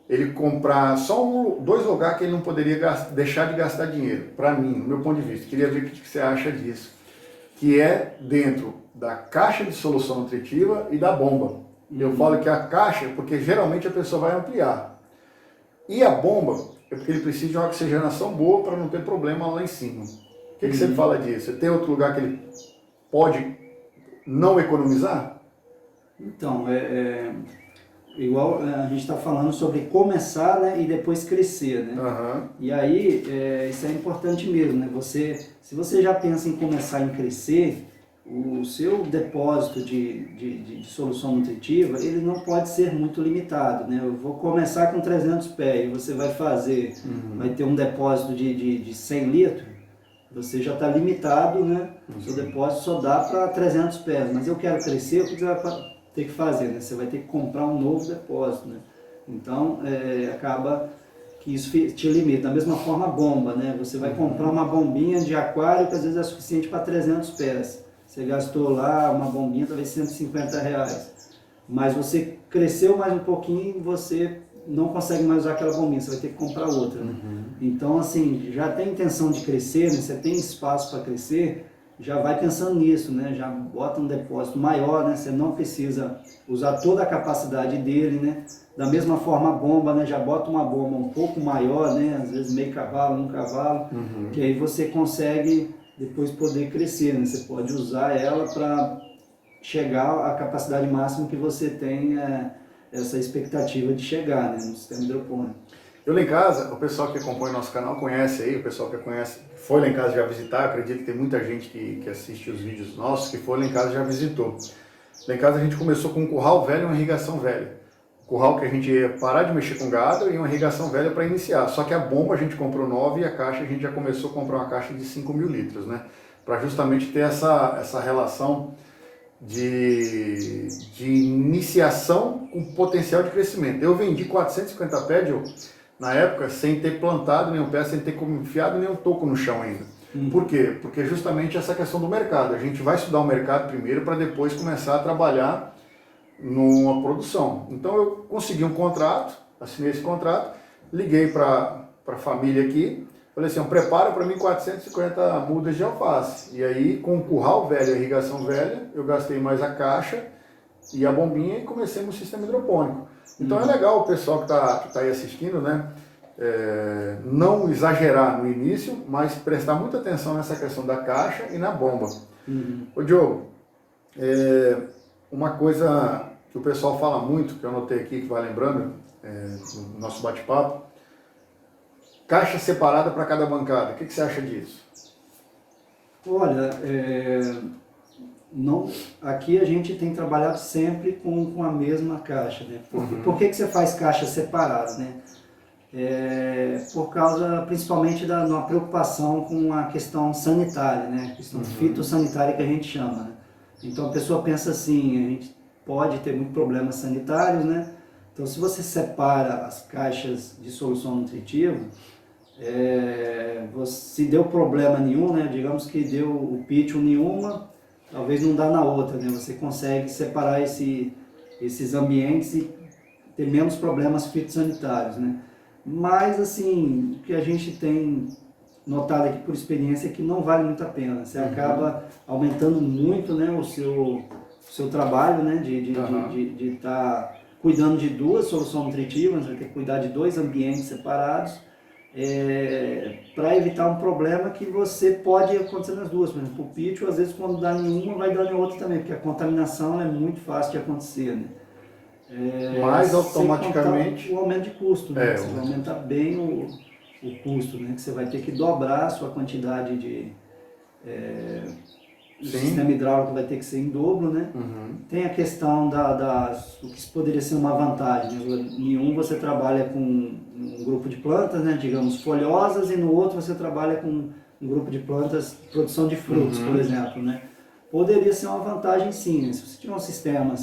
Ele comprar só dois lugares que ele não poderia deixar de gastar dinheiro, para mim, no meu ponto de vista. Queria ver o que você acha disso. Que é dentro da caixa de solução nutritiva e da bomba. Eu falo que a caixa, porque geralmente a pessoa vai ampliar. E a bomba, é porque ele precisa de uma oxigenação boa para não ter problema lá em cima. O que você fala disso? Tem outro lugar que ele pode não economizar? Então, igual a gente está falando sobre começar, né, e depois crescer, né? Uhum. E aí, isso é importante mesmo, né? Se você já pensa em começar em crescer, o seu depósito de solução nutritiva, ele não pode ser muito limitado, né? Eu vou começar com 300 pés e você vai fazer, vai ter um depósito de 100 litros, você já está limitado, né? O seu depósito só dá para 300 pés, mas eu quero crescer, o que você vai ter que fazer, né? Você vai ter que comprar um novo depósito, né? Então, acaba que isso te limita. Da mesma forma, a bomba, né? Você vai comprar uma bombinha de aquário que às vezes é suficiente para 300 pés. Você gastou lá uma bombinha, talvez R$150. Mas você cresceu mais um pouquinho, você não consegue mais usar aquela bombinha, você vai ter que comprar outra, né? Então, assim, já tem intenção de crescer, né? Você tem espaço para crescer, já vai pensando nisso, né? Já bota um depósito maior, né? Você não precisa usar toda a capacidade dele, né? Da mesma forma a bomba, né? Já bota uma bomba um pouco maior, né? Às vezes meio cavalo, um cavalo, que aí você consegue depois poder crescer, né? Você pode usar ela para chegar à capacidade máxima que você tem, essa expectativa de chegar, né? No sistema hidropônico. Eu lá em casa, o pessoal que acompanha o nosso canal conhece aí, o pessoal que conhece, foi lá em casa já visitar, acredito que tem muita gente que assiste os vídeos nossos, que foi lá em casa já visitou. Lá em casa a gente começou com um curral velho e uma irrigação velha. Um curral que a gente ia parar de mexer com gado e uma irrigação velha para iniciar. Só que a bomba a gente comprou nova e a caixa a gente já começou a comprar uma caixa de 5.000 litros, né? Para justamente ter essa relação de iniciação com potencial de crescimento. Eu vendi 450 pés, na época, sem ter plantado nenhum pé, sem ter enfiado nenhum toco no chão ainda. Por quê? Porque justamente essa questão do mercado. A gente vai estudar o mercado primeiro para depois começar a trabalhar numa produção. Então eu consegui um contrato, assinei esse contrato, liguei para a família aqui, falei assim, prepara para mim 450 mudas de alface. E aí, com o curral velho e a irrigação velha, eu gastei mais a caixa e a bombinha e comecei no sistema hidropônico. Então é legal o pessoal que tá aí assistindo, né? Não exagerar no início, mas prestar muita atenção nessa questão da caixa e na bomba. Ô Diogo, uma coisa que o pessoal fala muito, que eu anotei aqui, que vai lembrando, no nosso bate-papo, caixa separada para cada bancada. O que você acha disso? Olha, não, aqui a gente tem trabalhado sempre com a mesma caixa, né? Por que você faz caixas separadas, né? Por causa principalmente da uma preocupação com a questão sanitária, né? A questão fitossanitária que a gente chama, né? Então a pessoa pensa assim, a gente pode ter muitos problemas sanitários, né? Então se você separa as caixas de solução nutritiva, se deu problema nenhum, né? Digamos que deu o pitch nenhuma, talvez não dá na outra, né? Você consegue separar esses ambientes e ter menos problemas fitossanitários, né? Mas, assim, o que a gente tem notado aqui por experiência é que não vale muito a pena. Você acaba aumentando muito, né, o seu trabalho, né, de estar cuidando de duas soluções nutritivas, vai ter que cuidar de dois ambientes separados, para evitar um problema que você pode acontecer nas duas. Por exemplo, o pitch, às vezes, quando dá em uma, vai dar em outra também, porque a contaminação é muito fácil de acontecer, né? Mas automaticamente o aumento de custo, né? Você vai aumentar bem o custo, né? Que você vai ter que dobrar a sua quantidade o sistema hidráulico vai ter que ser em dobro, né? Tem a questão do que poderia ser uma vantagem, né? Em um você trabalha com um grupo de plantas, né? Digamos, folhosas, e no outro você trabalha com um grupo de plantas, produção de frutos, por exemplo, né? Poderia ser uma vantagem sim, né? Se você tiver um sistema,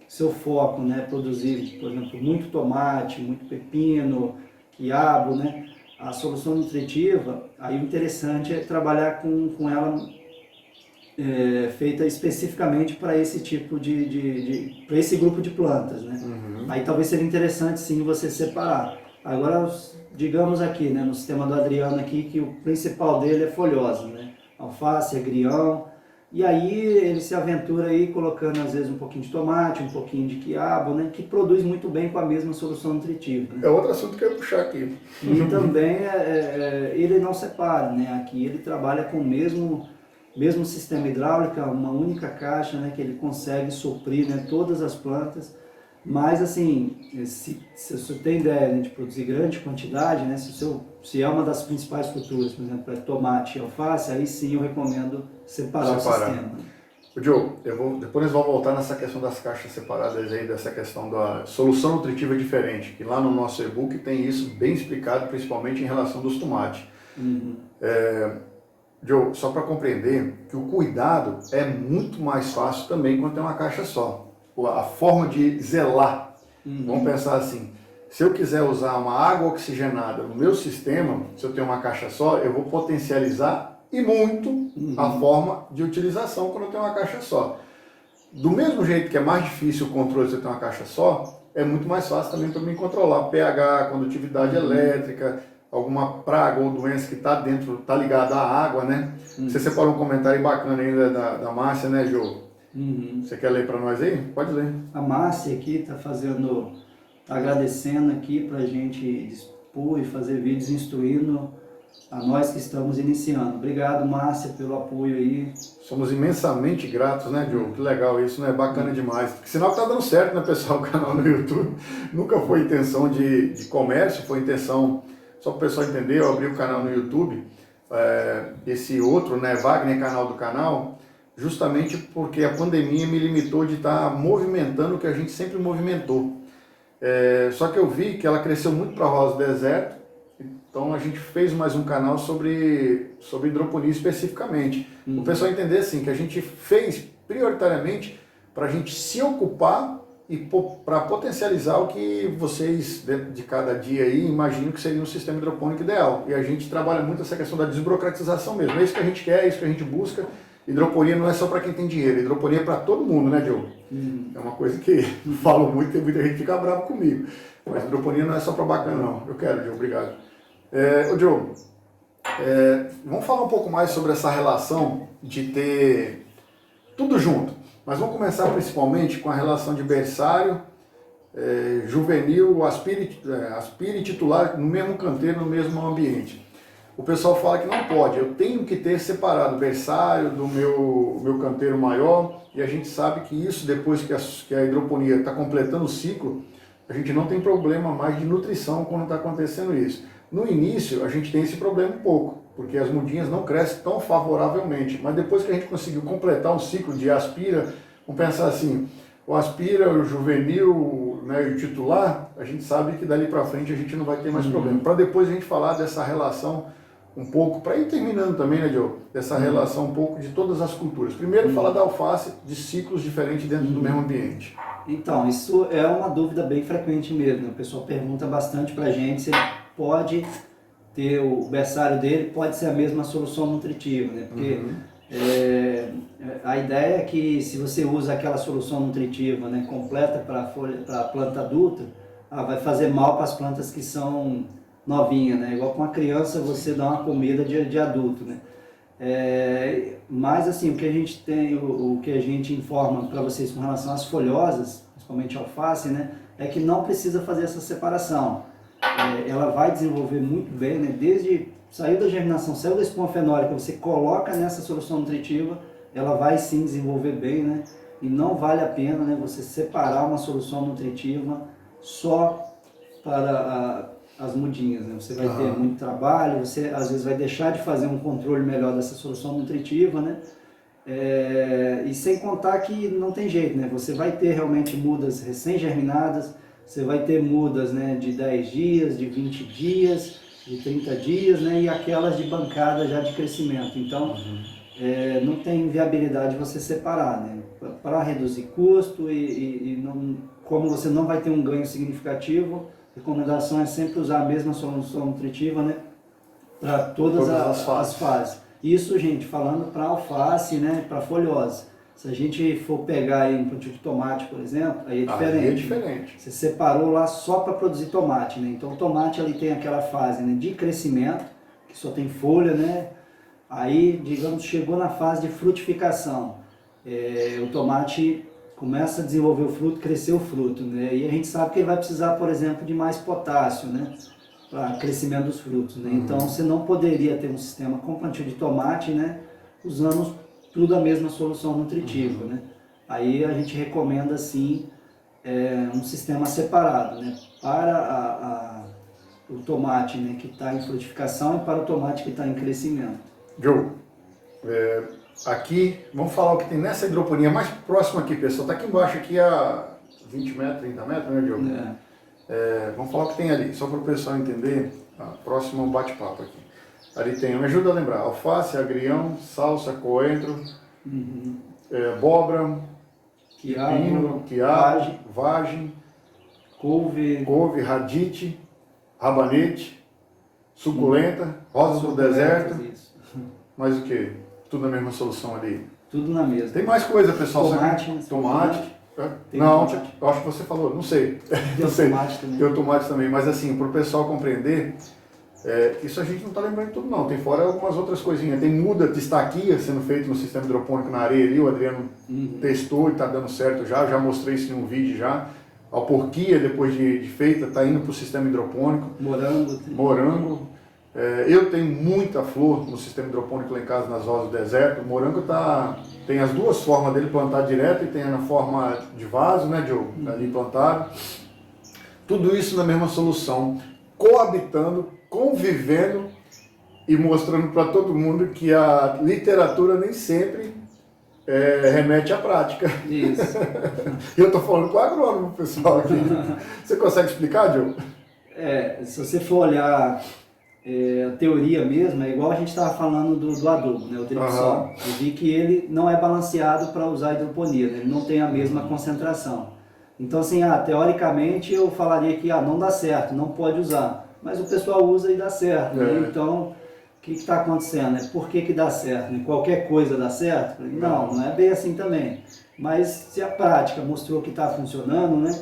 seu foco, né, produzir, por exemplo, muito tomate, muito pepino, quiabo, né? a solução nutritiva, aí o interessante é trabalhar com ela feita especificamente para esse tipo para esse grupo de plantas, né? Aí talvez seria interessante sim você separar. Agora, digamos aqui, né, no sistema do Adriano aqui, que o principal dele é folhosa, né? Alface, agrião, e aí ele se aventura aí colocando às vezes um pouquinho de tomate, um pouquinho de quiabo, né? Que produz muito bem com a mesma solução nutritiva, né? É outro assunto que eu ia puxar aqui. E também ele não separa, né? Aqui ele trabalha com o mesmo sistema hidráulico, uma única caixa, né? Que ele consegue suprir, né, todas as plantas. Mas assim, se você tem ideia, né, de produzir grande quantidade, né? Se é uma das principais culturas, por exemplo, tomate e alface, aí sim eu recomendo separar o sistema. O Diogo, depois nós vamos voltar nessa questão das caixas separadas aí, dessa questão da solução nutritiva diferente, que lá no nosso e-book tem isso bem explicado, principalmente em relação dos tomates. Diogo, só para compreender que o cuidado é muito mais fácil também quando tem uma caixa só. A forma de zelar, vamos pensar assim, se eu quiser usar uma água oxigenada no meu sistema, se eu tenho uma caixa só, eu vou potencializar e muito a forma de utilização quando eu tenho uma caixa só. Do mesmo jeito que é mais difícil o controle se eu tenho uma caixa só, é muito mais fácil também para mim controlar pH, condutividade elétrica, alguma praga ou doença que está dentro, está ligada à água, né? Você separou um comentário bacana ainda da Márcia, né, Jô? Você quer ler para nós aí? Pode ler. A Márcia aqui está agradecendo aqui para a gente dispor e fazer vídeos instruindo a nós que estamos iniciando. Obrigado, Márcia, pelo apoio aí. Somos imensamente gratos, né, Diogo? Que legal isso, né? Bacana demais. Sinal que tá dando certo, né, pessoal, o canal no YouTube. Nunca foi intenção de comércio, foi intenção, só para o pessoal entender, eu abri o canal no YouTube, esse outro, né, Wagner, canal do canal, justamente porque a pandemia me limitou de estar movimentando o que a gente sempre movimentou. Só que eu vi que ela cresceu muito para Rosa do Deserto, então a gente fez mais um canal sobre hidroponia especificamente. O pessoal entender assim, que a gente fez prioritariamente para a gente se ocupar e para potencializar o que vocês, dentro de cada dia aí, imaginam que seria um sistema hidropônico ideal. E a gente trabalha muito essa questão da desburocratização mesmo. É isso que a gente quer, é isso que a gente busca. Hidroponia não é só para quem tem dinheiro, hidroponia é para todo mundo, né, Diogo? É uma coisa que falo muito e muita gente fica brava comigo. Mas hidroponia não é só para bacana, não. Eu quero, Diogo, obrigado. Ô Diogo, vamos falar um pouco mais sobre essa relação de ter tudo junto. Mas vamos começar principalmente com a relação de berçário, juvenil, aspire e titular no mesmo canteiro, no mesmo ambiente. O pessoal fala que não pode, eu tenho que ter separado o berçário do meu canteiro maior, e a gente sabe que isso, depois que a hidroponia está completando o ciclo, a gente não tem problema mais de nutrição quando está acontecendo isso. No início, a gente tem esse problema um pouco, porque as mudinhas não crescem tão favoravelmente, mas depois que a gente conseguiu completar um ciclo de aspira, vamos pensar assim, o aspira, o juvenil, né, e o titular, a gente sabe que dali para frente a gente não vai ter mais problema. Para depois a gente falar dessa relação um pouco, para ir terminando também, né, Diogo, dessa relação um pouco de todas as culturas. Primeiro falar da alface, de ciclos diferentes dentro do mesmo ambiente. Então, isso é uma dúvida bem frequente mesmo, o pessoal pergunta bastante para a gente se ele pode ter o berçário dele, pode ser a mesma solução nutritiva, né? Porque a ideia é que se você usa aquela solução nutritiva, né, completa para a planta adulta, vai fazer mal para as plantas que são novinha, né? Igual com uma criança você dá uma comida de adulto, né? Mas assim, o que a gente tem, o que a gente informa para vocês com relação às folhosas, principalmente alface, né? É que não precisa fazer essa separação. Ela vai desenvolver muito bem, né? Desde saiu da germinação, saiu da espuma fenólica, você coloca nessa solução nutritiva, ela vai sim desenvolver bem, né? E não vale a pena, né, você separar uma solução nutritiva só para as mudinhas, né? Você vai ter muito trabalho, você às vezes vai deixar de fazer um controle melhor dessa solução nutritiva, né? E sem contar que não tem jeito, né? Você vai ter realmente mudas recém-germinadas, você vai ter mudas, né, de 10 dias, de 20 dias, de 30 dias, né? E aquelas de bancada já de crescimento. Então, não tem viabilidade você separar, né? Para reduzir custo como você não vai ter um ganho significativo, a recomendação é sempre usar a mesma solução nutritiva, né, para todas as as fases. Isso, gente, falando para alface, né, para folhosa. Se a gente for pegar aí um plantio de tomate, por exemplo, aí é diferente. Aí é diferente. Você separou lá só para produzir tomate, né? Então o tomate ali tem aquela fase, né, de crescimento, que só tem folha, né? Aí, digamos, chegou na fase de frutificação. O tomate começa a desenvolver o fruto, crescer o fruto, né? E a gente sabe que ele vai precisar, por exemplo, de mais potássio, né? Para crescimento dos frutos, né? Então você não poderia ter um sistema com plantio de tomate, né? Usando tudo a mesma solução nutritiva, né? Aí a gente recomenda, sim, um sistema separado, né? Para o tomate, né, que está em frutificação, e para o tomate que está em crescimento. Joe, aqui, vamos falar o que tem nessa hidroponia mais próxima aqui, pessoal. Está aqui embaixo, aqui a 20 metros, 30 metros, né, Diogo? Vamos falar o que tem ali, só para o pessoal entender. Próximo bate-papo aqui. Ali tem, me ajuda a lembrar, alface, agrião, salsa, coentro, abóbora, pepino, quiabo, vagem, couve, radite, rabanete, suculenta, rosas do deserto. Isso. Mais o que? Tudo na mesma solução ali. Tudo na mesma. Tem mais coisa, pessoal. Tomate. Tomate. Tem Não, tomate. eu acho que você falou, não sei. Tem Não sei. tomate também. Tem o tomate também, mas assim, para o pessoal compreender, isso a gente não está lembrando de tudo não. Tem fora algumas outras coisinhas. Tem muda de estaquia sendo feito no sistema hidropônico na areia ali, o Adriano testou e está dando certo já. Eu já mostrei isso em um vídeo já. A porquia, depois de feita, está indo para o sistema hidropônico. Morango. Eu tenho muita flor no sistema hidropônico lá em casa, nas rosas do deserto. O morango tem as duas formas dele, plantar direto, e tem na forma de vaso, né, Diogo? Ali plantado. Tudo isso na mesma solução, coabitando, convivendo e mostrando para todo mundo que a literatura nem sempre remete à prática. Isso. Eu estou falando com o agrônomo, pessoal, aqui. Você consegue explicar, Diogo? Se você for olhar a teoria mesmo, é igual a gente estava falando do adubo, né, o tripsol. Eu vi que ele não é balanceado para usar hidroponia, né? Ele não tem a mesma concentração. Então, assim, teoricamente eu falaria que não dá certo, não pode usar. Mas o pessoal usa e dá certo, né? Então, o que está acontecendo? Por que dá certo? Né? Qualquer coisa dá certo? Não é bem assim também. Mas se a prática mostrou que está funcionando, né?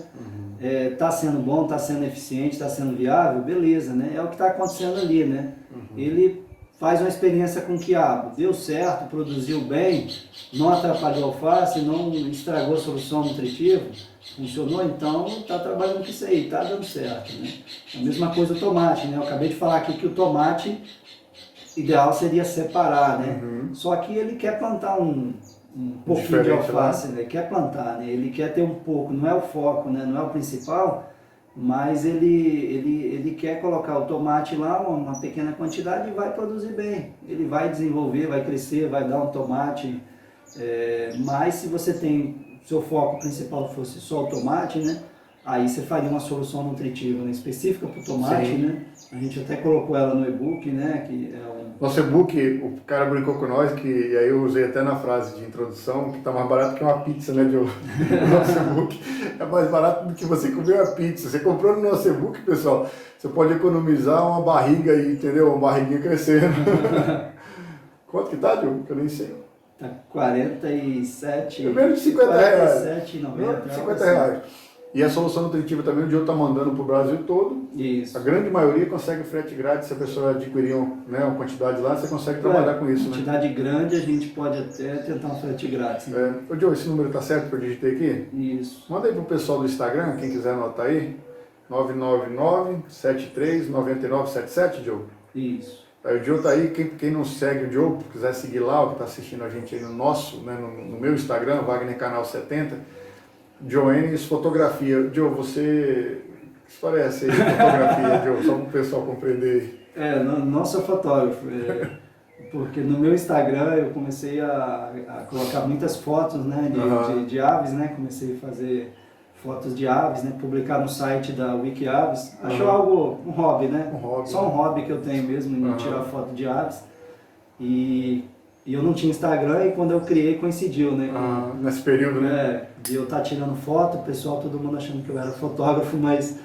Está sendo bom, está sendo eficiente, está sendo viável, beleza, né? É o que está acontecendo ali, né? Ele faz uma experiência com quiabo, deu certo, produziu bem, não atrapalhou a alface, não estragou a solução nutritiva, funcionou, então está trabalhando com isso aí, está dando certo, né? A mesma coisa o tomate, né? Eu acabei de falar aqui que o tomate ideal seria separar, né? Só que ele quer plantar um pouquinho de alface, né? Quer plantar, né? Ele quer ter um pouco, não é o foco, né? Não é o principal, mas ele quer colocar o tomate lá, uma pequena quantidade, e vai produzir bem. Ele vai desenvolver, vai crescer, vai dar um tomate. Mas se você tem, seu foco principal fosse só o tomate, né? Aí você faria uma solução nutritiva, né, específica para o tomate, né? A gente até colocou ela no e-book, né? Que Nosso e-book, o cara brincou com nós, e aí eu usei até na frase de introdução, que está mais barato que uma pizza, né, Diogo? O nosso e-book é mais barato do que você comer uma pizza. Você comprou no nosso e-book, pessoal, você pode economizar uma barriga aí, entendeu? Uma barriguinha crescendo. Quanto que tá, Diogo? Que eu nem sei. Tá 47... É menos de 50 reais. 47,90. 50 reais. E a solução nutritiva também o Diogo está mandando para o Brasil todo. Isso. A grande maioria consegue frete grátis. Se a pessoa adquirir uma quantidade lá, você consegue trabalhar com isso. Quantidade grande, a gente pode até tentar um frete grátis. Né? Ô Diogo, esse número está certo que eu digitei aqui? Isso. Manda aí para o pessoal do Instagram, quem quiser anotar aí. 999-73-9977, Diogo. Isso. Aí o Diogo tá aí, quem não segue o Diogo, quiser seguir lá, o que está assistindo a gente aí no nosso, né, no meu Instagram, Wagner Canal 70, Joenes Fotografia. Diogo, você... O que parece aí fotografia, Diogo? Só para o pessoal compreender. Não sou fotógrafo, porque no meu Instagram eu comecei a colocar muitas fotos, né, de aves, né, comecei a fazer fotos de aves, né, publicar no site da Wikiaves. Acho algo, um hobby, né? Só um hobby que eu tenho mesmo, em tirar foto de aves. E eu não tinha Instagram, e quando eu criei coincidiu, né? Nesse período, né? De eu estar tirando foto, o pessoal, todo mundo achando que eu era fotógrafo, mas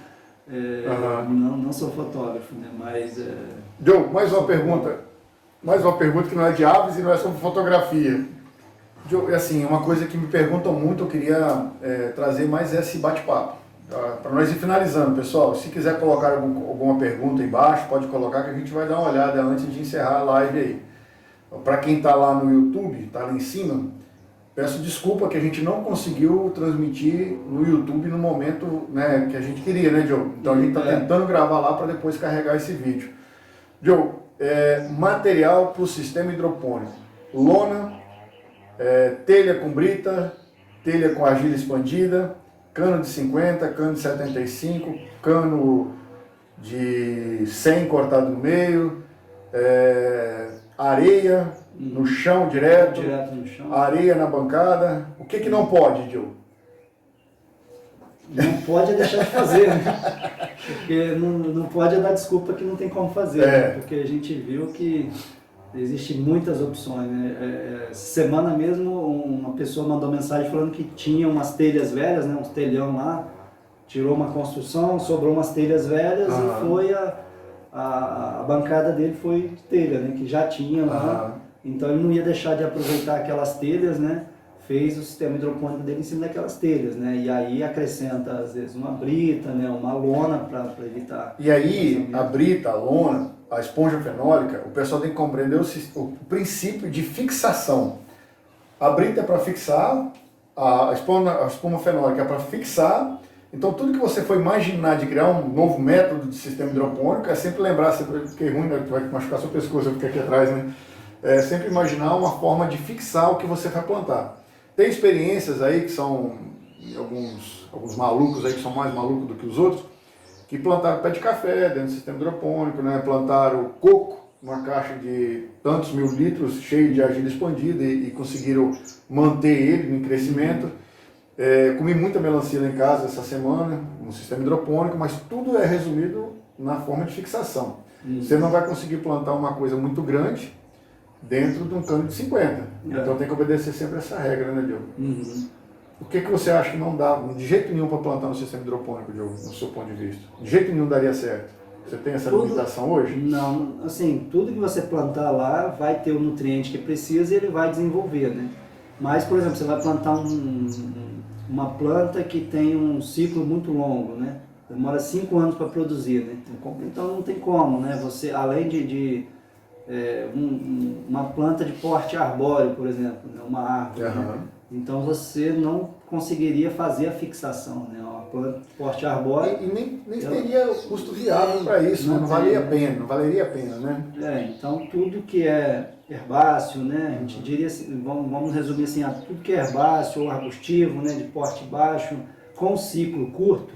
não sou fotógrafo, né? Mas... Joe, mais uma pergunta que não é de aves e não é sobre fotografia. Joe, assim, uma coisa que me perguntam muito, eu queria trazer mais esse bate-papo. Tá? Para nós ir finalizando, pessoal, se quiser colocar alguma pergunta aí embaixo, pode colocar que a gente vai dar uma olhada antes de encerrar a live aí. Para quem está lá no YouTube, está lá em cima, peço desculpa que a gente não conseguiu transmitir no YouTube no momento, né, que a gente queria, né, Joe? Então a gente está tentando gravar lá para depois carregar esse vídeo. Joe, material para o sistema hidropônico. Lona, telha com brita, telha com argila expandida, cano de 50, cano de 75, cano de 100 cortado no meio, areia no chão direto no chão. Areia na bancada. O que não pode, Joe? Não pode deixar de fazer, né? Porque não pode dar desculpa que não tem como fazer, né? Porque a gente viu que existem muitas opções, né? Semana mesmo uma pessoa mandou mensagem falando que tinha umas telhas velhas, né? Uns telhão lá, tirou uma construção, sobrou umas telhas velhas e foi a bancada dele foi de telha, né? Que já tinha lá. Então ele não ia deixar de aproveitar aquelas telhas, né? Fez o sistema hidropônico dele em cima daquelas telhas, né? E aí acrescenta, às vezes, uma brita, né? Uma lona para evitar... E aí, a brita, a lona, a esponja fenólica, o pessoal tem que compreender o princípio de fixação. A brita é para fixar, a espuma fenólica é para fixar. Então tudo que você for imaginar de criar um novo método de sistema hidropônico, é sempre lembrar, sempre fiquei ruim, né? Vai machucar seu pescoço, eu fico aqui atrás, né? É sempre imaginar uma forma de fixar o que você vai plantar. Tem experiências aí que são, alguns malucos aí que são mais malucos do que os outros, que plantaram pé de café dentro do sistema hidropônico, né? Plantaram coco, uma caixa de tantos mil litros cheio de argila expandida e conseguiram manter ele em crescimento. Comi muita melancia lá em casa essa semana, no sistema hidropônico, mas tudo é resumido na forma de fixação. Você não vai conseguir plantar uma coisa muito grande dentro de um cano de 50. Então tem que obedecer sempre essa regra, né, Diogo? O que você acha que não dá de jeito nenhum para plantar no sistema hidropônico, Diogo, no seu ponto de vista? De jeito nenhum daria certo. Você tem essa limitação hoje? Não, assim, tudo que você plantar lá vai ter o nutriente que precisa e ele vai desenvolver, né? Mas, por exemplo, você vai plantar uma planta que tem um ciclo muito longo, né? Demora 5 anos para produzir, né? Então não tem como, né? Você, além de uma planta de porte arbóreo, por exemplo, né? Uma árvore, né? Então você não conseguiria fazer a fixação, né? Uma planta de porte arbóreo... E nem teria o custo viável para isso, não valeria a pena, né? Então tudo que é herbáceo, né? A gente diria assim, vamos resumir assim, tudo que é herbáceo ou arbustivo, né? De porte baixo, com ciclo curto,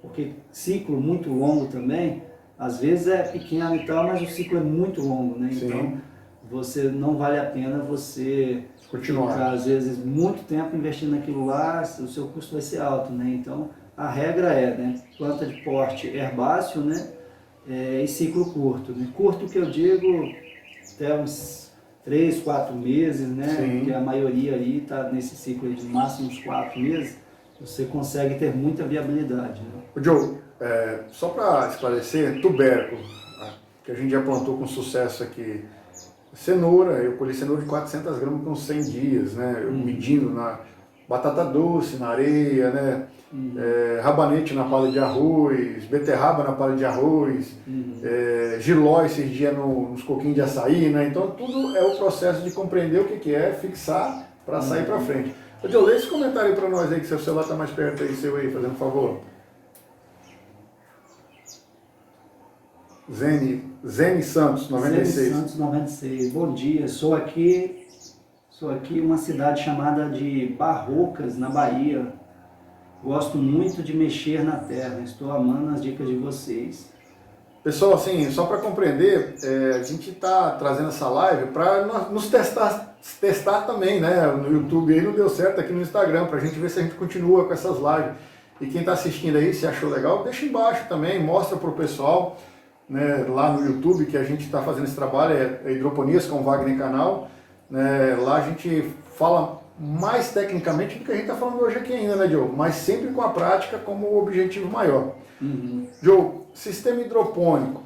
porque ciclo muito longo também, às vezes é pequeno e tal, mas o ciclo é muito longo, né? Sim. Então você não vale a pena você ficar, às vezes, muito tempo investindo naquilo lá, o seu custo vai ser alto, né? Então a regra né? Planta de porte herbáceo, né? E ciclo curto, né? Curto que eu digo até uns 3, 4 meses, né? Sim. Porque a maioria aí está nesse ciclo aí de máximo uns 4 meses, você consegue ter muita viabilidade, né? O Joe, só para esclarecer, tubérculo, que a gente já plantou com sucesso aqui, cenoura, eu colhi cenoura de 400 gramas com 100 dias, né? Eu medindo na batata doce, na areia, né? Rabanete na palha de arroz, beterraba na palha de arroz, giló esses dias nos coquinhos de açaí, né? Então tudo é o processo de compreender o que é fixar para sair para frente. Ô, Joe, lê esse comentário aí para nós aí, que seu celular está mais perto aí, seu aí, fazendo um favor. Zene Santos, 96. Zene Santos, 96. Bom dia, sou aqui uma cidade chamada de Barrocas, na Bahia. Gosto muito de mexer na terra, estou amando as dicas de vocês. Pessoal, assim, só para compreender, a gente está trazendo essa live para nos testar também, né? No YouTube aí não deu certo, aqui no Instagram, para a gente ver se a gente continua com essas lives. E quem está assistindo aí, se achou legal, deixa embaixo também, mostra para o pessoal, né, lá no YouTube que a gente está fazendo esse trabalho, Hidroponias com o Wagner Canal. Né? Lá a gente fala mais tecnicamente do que a gente está falando hoje aqui ainda, né, Diogo? Mas sempre com a prática como objetivo maior. Joe, sistema hidropônico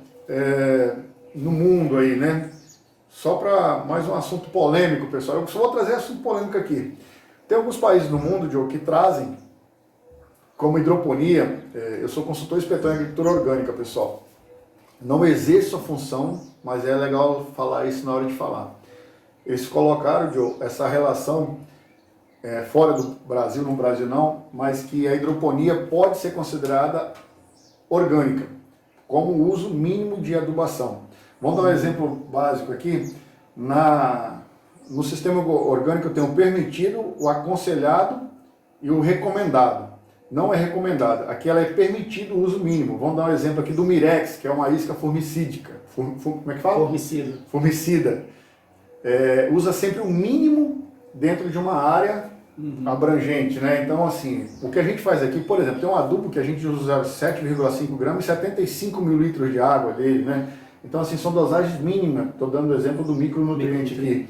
no mundo aí, né? Só para mais um assunto polêmico, pessoal. Eu só vou trazer assunto polêmico aqui. Tem alguns países no mundo, Joe, que trazem como hidroponia. Eu sou consultor inspetor em agricultura orgânica, pessoal. Não exerço a função, mas é legal falar isso na hora de falar. Eles colocaram, Joe, essa relação fora do Brasil, no Brasil não, mas que a hidroponia pode ser considerada orgânica, como uso mínimo de adubação. Vamos dar um exemplo básico aqui. No sistema orgânico eu tenho o permitido, o aconselhado e o recomendado. Não é recomendado. Aqui ela é permitido o uso mínimo. Vamos dar um exemplo aqui do Mirex, que é uma isca formicídica. Como é que fala? Formicida. Formicida. Usa sempre o mínimo dentro de uma área abrangente, né? Então, assim, o que a gente faz aqui, por exemplo, tem um adubo que a gente usa 7,5 gramas e 75 mil litros de água dele, né? Então, assim, são dosagens mínimas. Estou dando o exemplo do micronutriente aqui.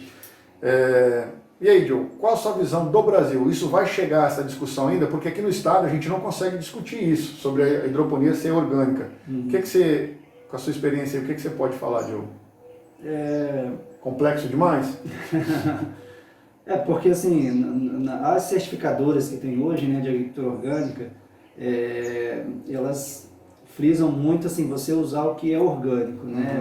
E aí, Joe, qual a sua visão do Brasil? Isso vai chegar a essa discussão ainda? Porque aqui no estado a gente não consegue discutir isso, sobre a hidroponia ser orgânica. O que você, com a sua experiência, o que você pode falar, Joe? Complexo demais? Porque assim, as certificadoras que tem hoje, né, de agricultura orgânica, elas frisam muito assim, você usar o que é orgânico, né?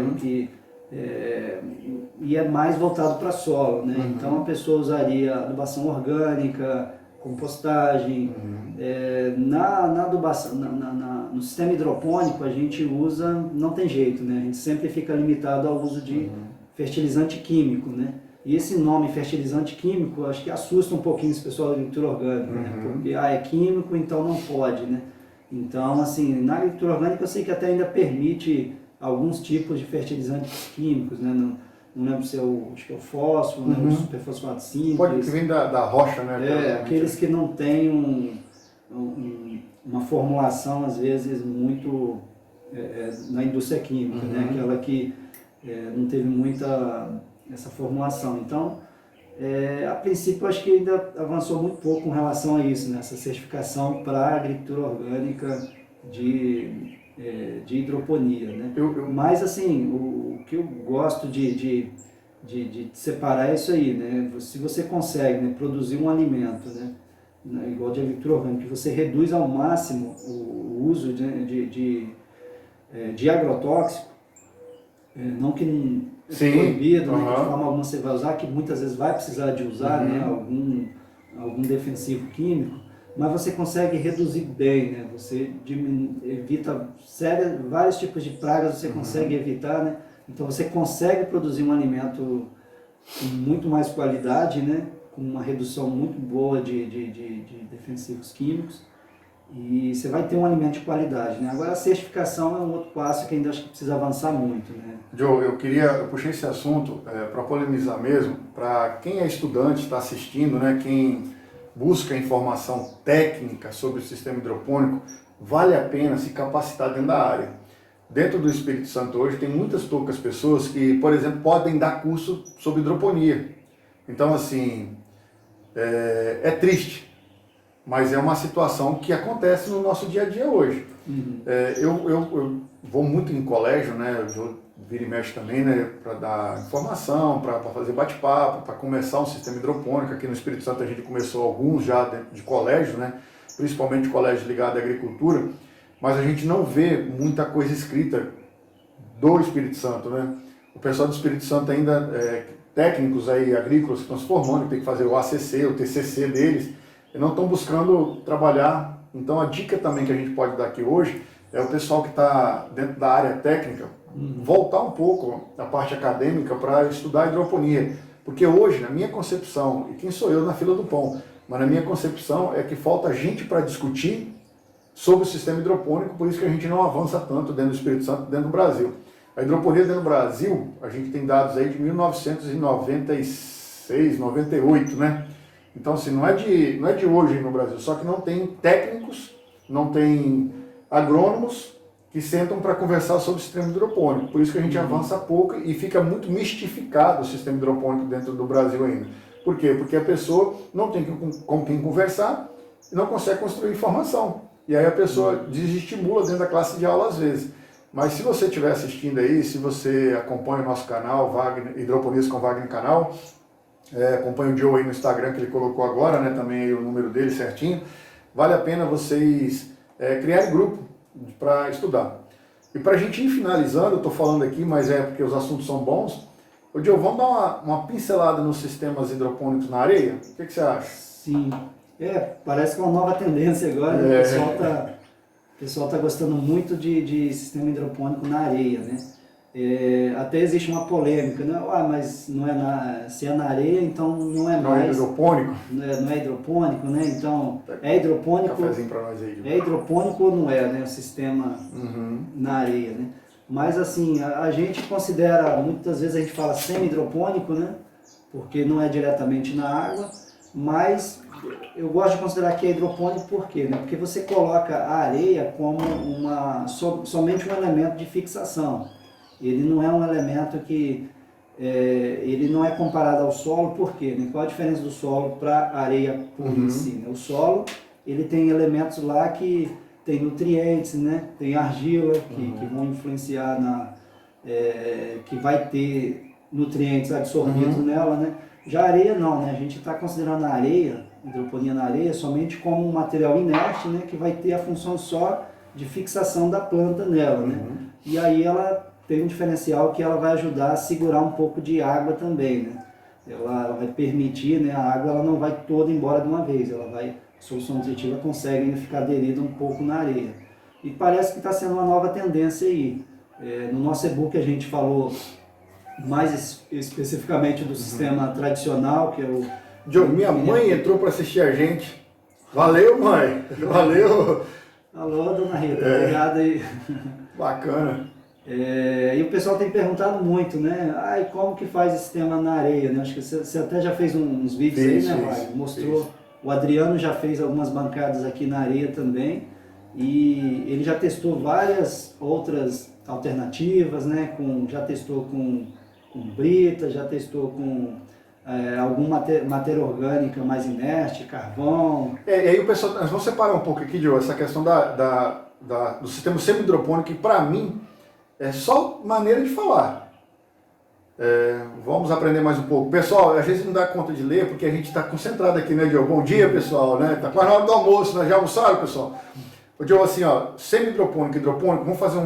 E é mais voltado para solo, né? Então a pessoa usaria adubação orgânica, compostagem. Na adubação, no sistema hidropônico a gente usa, não tem jeito, né? A gente sempre fica limitado ao uso de fertilizante químico, né? E esse nome fertilizante químico, acho que assusta um pouquinho esse pessoal da agricultura orgânica, né? Porque é químico, então não pode, né? Então, assim, na agricultura orgânica eu sei que até ainda permite alguns tipos de fertilizantes químicos, né? Não lembro se acho que é o fósforo, né? O superfosfato simples. Pode que vem da rocha, né? Aqueles que não têm uma formulação, às vezes, muito na indústria química, né? Aquela que não teve muita essa formulação. Então, a princípio, eu acho que ainda avançou muito pouco com relação a isso, né? Essa certificação para a agricultura orgânica de hidroponia, né? Mas, assim, o que eu gosto de separar é isso aí, né? Se você consegue, né, produzir um alimento, né, igual de agricultura orgânica, que você reduz ao máximo o uso de agrotóxico, não que proibido, né, de forma alguma você vai usar, que muitas vezes vai precisar de usar, né, algum defensivo químico, mas você consegue reduzir bem, né? Você evita vários tipos de pragas, você consegue evitar, né? Então você consegue produzir um alimento com muito mais qualidade, né? Com uma redução muito boa de defensivos químicos, e você vai ter um alimento de qualidade, né? Agora a certificação é um outro passo que ainda acho que precisa avançar muito, né? Joe, eu puxei esse assunto para polemizar mesmo, para quem é estudante, está assistindo, né? Quem busca informação técnica sobre o sistema hidropônico, vale a pena se capacitar dentro da área. Dentro do Espírito Santo hoje tem muitas poucas pessoas que, por exemplo, podem dar curso sobre hidroponia. Então, assim, é triste, mas é uma situação que acontece no nosso dia a dia hoje. Eu vou muito em colégio, né? Eu vira e mexe também, né? Para dar informação, para fazer bate-papo, para começar um sistema hidropônico. Aqui no Espírito Santo a gente começou alguns já dentro de colégio, né? Principalmente colégios ligados à agricultura, mas a gente não vê muita coisa escrita do Espírito Santo, né? O pessoal do Espírito Santo ainda, técnicos aí agrícolas que estão se formando, tem que fazer o ACC, o TCC deles, e não estão buscando trabalhar. Então a dica também que a gente pode dar aqui hoje é o pessoal que está dentro da área técnica, voltar um pouco da parte acadêmica para estudar hidroponia. Porque hoje, na minha concepção, e quem sou eu na fila do pão, mas na minha concepção é que falta gente para discutir sobre o sistema hidropônico, por isso que a gente não avança tanto dentro do Espírito Santo, dentro do Brasil. A hidroponia dentro do Brasil, a gente tem dados aí de 1996, 98, né? Então, assim, não é de hoje no Brasil, só que não tem técnicos, não tem agrônomos que sentam para conversar sobre o sistema hidropônico. Por isso que a gente avança pouco e fica muito mistificado o sistema hidropônico dentro do Brasil ainda. Por quê? Porque a pessoa não tem com quem conversar e não consegue construir informação. E aí a pessoa desestimula dentro da classe de aula às vezes. Mas se você estiver assistindo aí, se você acompanha o nosso canal, Wagner, Hidroponia com Wagner Canal, acompanha o Joe aí no Instagram que ele colocou agora, né, também aí o número dele certinho, vale a pena vocês criarem grupo para estudar. E para a gente ir finalizando, eu estou falando aqui, mas é porque os assuntos são bons. Ô Joe, vamos dar uma pincelada nos sistemas hidropônicos na areia? O que você acha? Sim, parece que é uma nova tendência agora, né? O pessoal tá gostando muito de sistema hidropônico na areia, né? Até existe uma polêmica, né? Mas não se é na areia, então não é mais... Não é hidropônico? Não é hidropônico, né? Então, é hidropônico... Cafézinho para nós aí. É hidropônico ou não é, né? O sistema na areia, né? Mas assim, a gente considera, muitas vezes a gente fala semi-hidropônico, né? Porque não é diretamente na água, mas eu gosto de considerar que é hidropônico por quê? Né? Porque você coloca a areia como somente um elemento de fixação. Ele não é um elemento que... ele não é comparado ao solo, por quê? Né? Qual a diferença do solo para a areia pura em si? Né? O solo, ele tem elementos lá que tem nutrientes, né? Tem argila que vão influenciar que vai ter nutrientes absorvidos nela, né? Já a areia não, né? A gente está considerando a areia, hidroponia na areia, somente como um material inerte, né? Que vai ter a função só de fixação da planta nela, né? E aí ela tem um diferencial que ela vai ajudar a segurar um pouco de água também, né? Ela vai permitir, né? A água ela não vai toda embora de uma vez, a solução nutritiva consegue ainda ficar aderida um pouco na areia. E parece que está sendo uma nova tendência aí. No nosso e-book a gente falou mais especificamente do sistema tradicional, que é o... Joe, minha mãe entrou para assistir a gente. Valeu, mãe! Valeu! Alô, dona Rita, obrigado aí. Bacana. E o pessoal tem perguntado muito, né? Como que faz esse sistema na areia, né? Acho que você até já fez uns vídeos aí, né, Wagner? Mostrou. O Adriano já fez algumas bancadas aqui na areia também. E ele já testou várias outras alternativas, né? Já testou com brita, já testou com alguma matéria orgânica mais inerte, carvão. E aí o pessoal, nós vamos separar um pouco aqui, Joe, essa questão do sistema semi-hidropônico, que para mim é só maneira de falar. Vamos aprender mais um pouco. Pessoal, às vezes não dá conta de ler, porque a gente está concentrado aqui, né, Joe? Bom dia, pessoal, né? Tá quase na hora do almoço, né? Já almoçaram, pessoal? Ô, Joe, assim, ó, semi-hidropônico, hidropônico, vamos fazer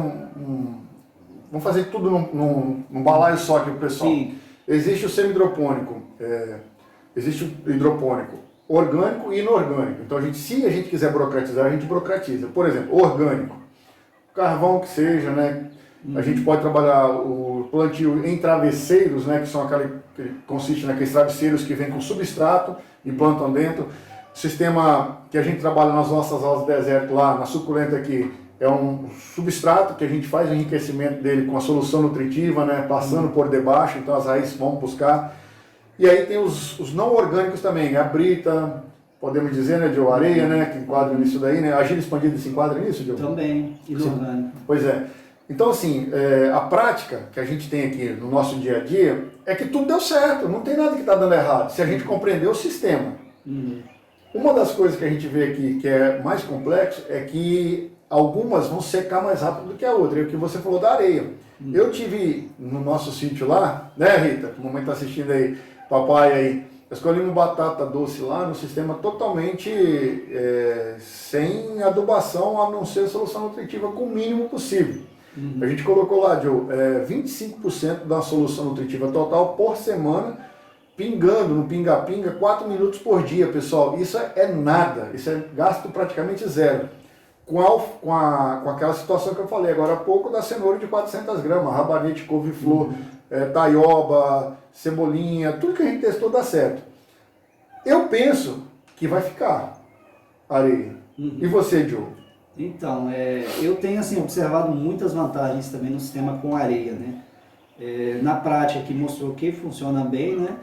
vamos fazer tudo num balaio só aqui pro pessoal. Sim. Existe o semi-hidropônico, existe o hidropônico orgânico e inorgânico. Então, se a gente quiser burocratizar, a gente burocratiza. Por exemplo, orgânico, carvão que seja, né? A gente pode trabalhar o plantio em travesseiros, né? Que são que consiste naqueles travesseiros que vêm com substrato e plantam dentro. O sistema que a gente trabalha nas nossas aulas de deserto lá, na suculenta aqui, é um substrato que a gente faz o enriquecimento dele com a solução nutritiva, né? Passando por debaixo, então as raízes vão buscar. E aí tem os não orgânicos também, a brita, podemos dizer, né, Joe, areia, né, que enquadra nisso daí, né? A argila expandida se enquadra nisso, Joe? Também, inorgânico. Pois é. Então, assim, a prática que a gente tem aqui no nosso dia a dia é que tudo deu certo, não tem nada que está dando errado, se a gente compreender o sistema. Uma das coisas que a gente vê aqui que é mais complexo é que algumas vão secar mais rápido do que a outra, e o que você falou da areia. Eu tive no nosso sítio lá, né, Rita, que a mamãe está assistindo aí, papai aí, escolhemos batata doce lá no sistema totalmente sem adubação, a não ser solução nutritiva com o mínimo possível. A gente colocou lá, Joe, 25% da solução nutritiva total por semana, pingando no pinga-pinga 4 minutos por dia, pessoal. Isso é nada, isso é gasto praticamente zero. Com aquela situação que eu falei agora há pouco da cenoura de 400 gramas, rabanete, couve-flor, taioba, cebolinha, tudo que a gente testou dá certo. Eu penso que vai ficar areia. E você, Joe? Então, eu tenho assim, observado muitas vantagens também no sistema com areia, né? Na prática que mostrou que funciona bem, né?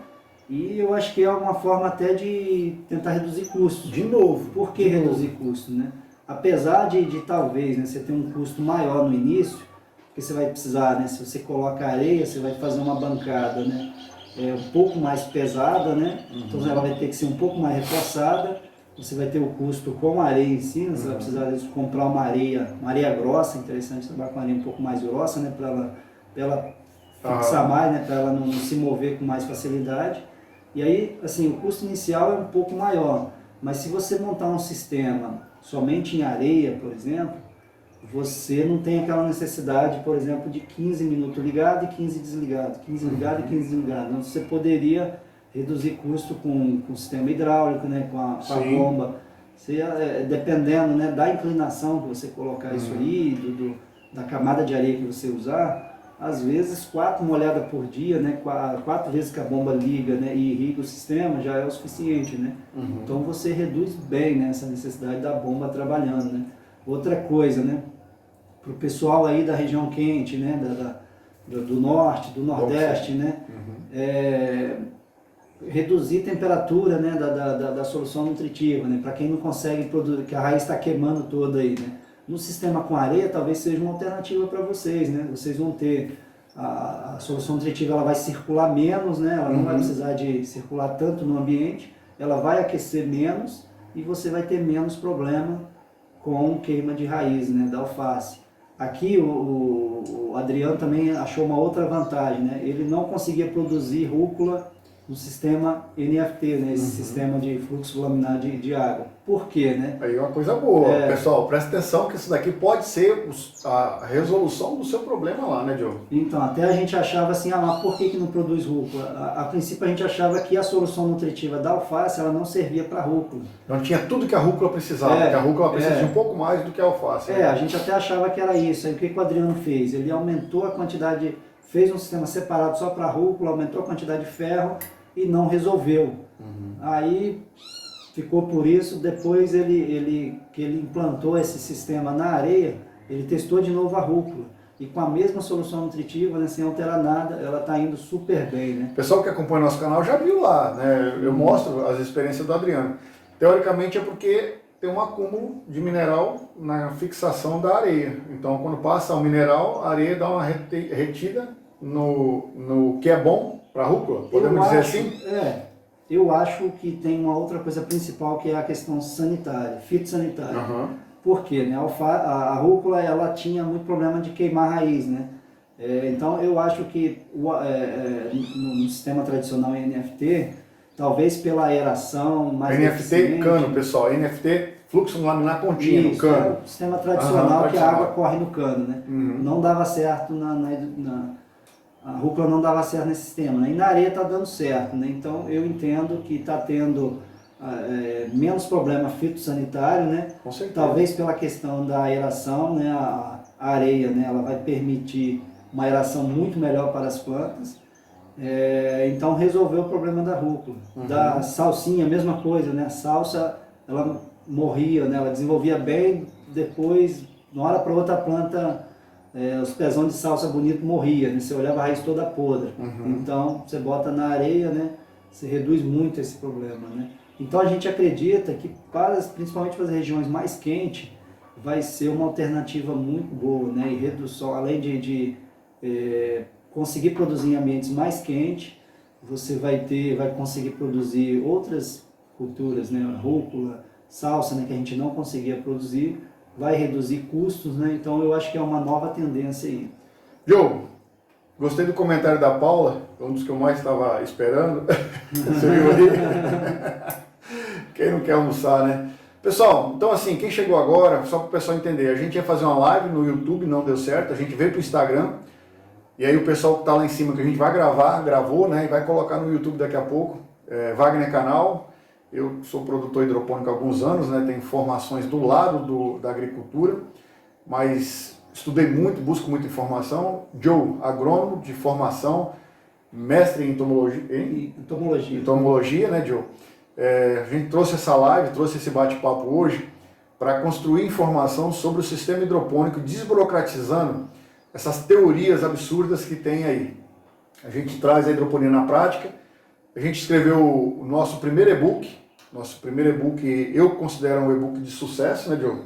E eu acho que é uma forma até de tentar reduzir custos. De novo. Por que reduzir custos, né? Apesar de talvez, né, você ter um custo maior no início, porque você vai precisar, né? Se você coloca areia, você vai fazer uma bancada, né? Um pouco mais pesada, né? Então ela vai ter que ser um pouco mais reforçada. você vai ter o custo com a areia em si, né? Você vai precisar às vezes, comprar uma areia grossa, interessante trabalhar com areia um pouco mais grossa, né? Para ela fixar mais, né? Para ela não se mover com mais facilidade. E aí, assim, o custo inicial é um pouco maior, mas se você montar um sistema somente em areia, por exemplo, você não tem aquela necessidade, por exemplo, de 15 minutos ligado e 15 desligado, 15 ligado e 15 desligado. Então você poderia reduzir custo com o sistema hidráulico, né, com a bomba. Você, dependendo, né, da inclinação que você colocar isso aí, da camada de areia que você usar, às vezes 4 molhadas por dia, né, 4 vezes que a bomba liga, né, e irriga o sistema já é o suficiente, né? Então você reduz bem, né, essa necessidade da bomba trabalhando, né? Outra coisa, né, para o pessoal aí da região quente, né, do norte, do nordeste, né, reduzir a temperatura, né, da solução nutritiva, né, para quem não consegue produzir, que a raiz está queimando toda aí, né. No sistema com areia talvez seja uma alternativa para vocês, né, vocês vão ter a solução nutritiva, ela vai circular menos, né, ela não vai precisar de circular tanto no ambiente, ela vai aquecer menos e você vai ter menos problema com queima de raiz, né, da alface. Aqui o Adriano também achou uma outra vantagem, né, ele não conseguia produzir rúcula no sistema NFT, né, esse sistema de fluxo laminar de água. Por quê, né? Aí é uma coisa boa. Pessoal, presta atenção que isso daqui pode ser a resolução do seu problema lá, né, Diogo? Então, até a gente achava assim, mas por que não produz rúcula? A princípio a gente achava que a solução nutritiva da alface, ela não servia para rúcula. Não tinha tudo que a rúcula precisava, porque a rúcula precisa de um pouco mais do que a alface. A gente até achava que era isso. Aí o que o Adriano fez? Ele aumentou a quantidade, fez um sistema separado só para rúcula, aumentou a quantidade de ferro, e não resolveu. Aí ficou por isso, depois que ele implantou esse sistema na areia, ele testou de novo a rúcula. E com a mesma solução nutritiva, né, sem alterar nada, ela está indo super bem. Né? O pessoal que acompanha nosso canal já viu lá, né? Eu mostro as experiências do Adriano. Teoricamente é porque tem um acúmulo de mineral na fixação da areia. Então quando passa o mineral, a areia dá uma retida no que é bom para a rúcula, podemos dizer assim? Eu acho que tem uma outra coisa principal que é a questão sanitária, fitossanitária. Por quê? Né? A rúcula ela tinha muito problema de queimar a raiz, né? Então eu acho que no sistema tradicional NFT, talvez pela aeração mais NFT cano, pessoal, NFT fluxo laminar contínuo, isso, cano. É o sistema tradicional que a água corre no cano, né? Não dava certo a rúcula não dava certo nesse sistema, né? E na areia está dando certo, né? Então eu entendo que está tendo menos problema fitossanitário, né? Com certeza. Talvez pela questão da aeração, né? A areia, né? Ela vai permitir uma aeração muito melhor para as plantas. Então resolveu o problema da rúcula. Da salsinha, a mesma coisa, né? A salsa, ela morria, né? Ela desenvolvia bem, depois, de uma hora para outra, a planta... os pezões de salsa bonito morria, né? Você olhava a raiz toda podre. Então, você bota na areia, né? Você reduz muito esse problema, né? Então, a gente acredita que, principalmente para as regiões mais quentes, vai ser uma alternativa muito boa, né? E redução, além de conseguir produzir em ambientes mais quentes, você vai conseguir produzir outras culturas, né? Rúcula, salsa, né? Que a gente não conseguia produzir, vai reduzir custos, né? Então eu acho que é uma nova tendência aí. Diogo, gostei do comentário da Paula, um dos que eu mais estava esperando. Você viu ali? Quem não quer almoçar, né? Pessoal, então assim, quem chegou agora, só para o pessoal entender, a gente ia fazer uma live no YouTube, não deu certo, a gente veio para o Instagram, e aí o pessoal que está lá em cima, que a gente vai gravar, gravou, né? E vai colocar no YouTube daqui a pouco, Wagner Canal. Eu sou produtor hidropônico há alguns anos, né? Tenho formações do lado da agricultura, mas estudei muito, busco muita informação. Joe, agrônomo de formação, mestre em entomologia, né, Joe? A gente trouxe essa live, trouxe esse bate-papo hoje para construir informação sobre o sistema hidropônico, desburocratizando essas teorias absurdas que tem aí. A gente traz a hidroponia na prática. A gente escreveu o nosso primeiro e-book. Nosso primeiro e-book, eu considero um e-book de sucesso, né, Diogo?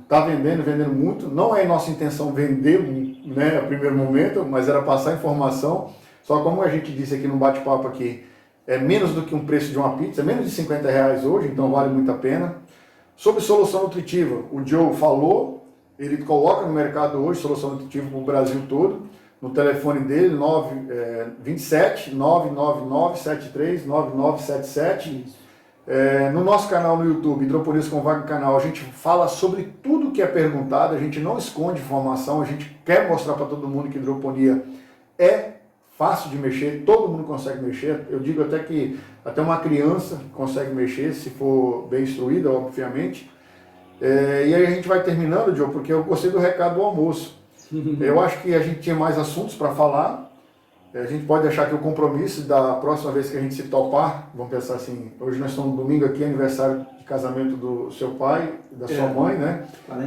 Tá vendendo muito. Não é nossa intenção vender, né, a primeiro momento, mas era passar informação. Só como a gente disse aqui no bate-papo aqui, é menos do que um preço de uma pizza, é menos de R$50 hoje, então vale muito a pena. Sobre solução nutritiva, o Joe falou, ele coloca no mercado hoje solução nutritiva para o Brasil todo, no telefone dele, 27 999 73 9977. No nosso canal no YouTube, Hidroponia com Wagner Canal, a gente fala sobre tudo que é perguntado, a gente não esconde informação, a gente quer mostrar para todo mundo que hidroponia é fácil de mexer, todo mundo consegue mexer. Eu digo até que até uma criança consegue mexer, se for bem instruída, obviamente. E aí a gente vai terminando, Joe, porque eu gostei do recado do almoço. Eu acho que a gente tinha mais assuntos para falar. A gente pode deixar aqui o compromisso da próxima vez que a gente se topar. Vamos pensar assim, hoje nós estamos no domingo aqui, aniversário de casamento do seu pai, da sua mãe, né?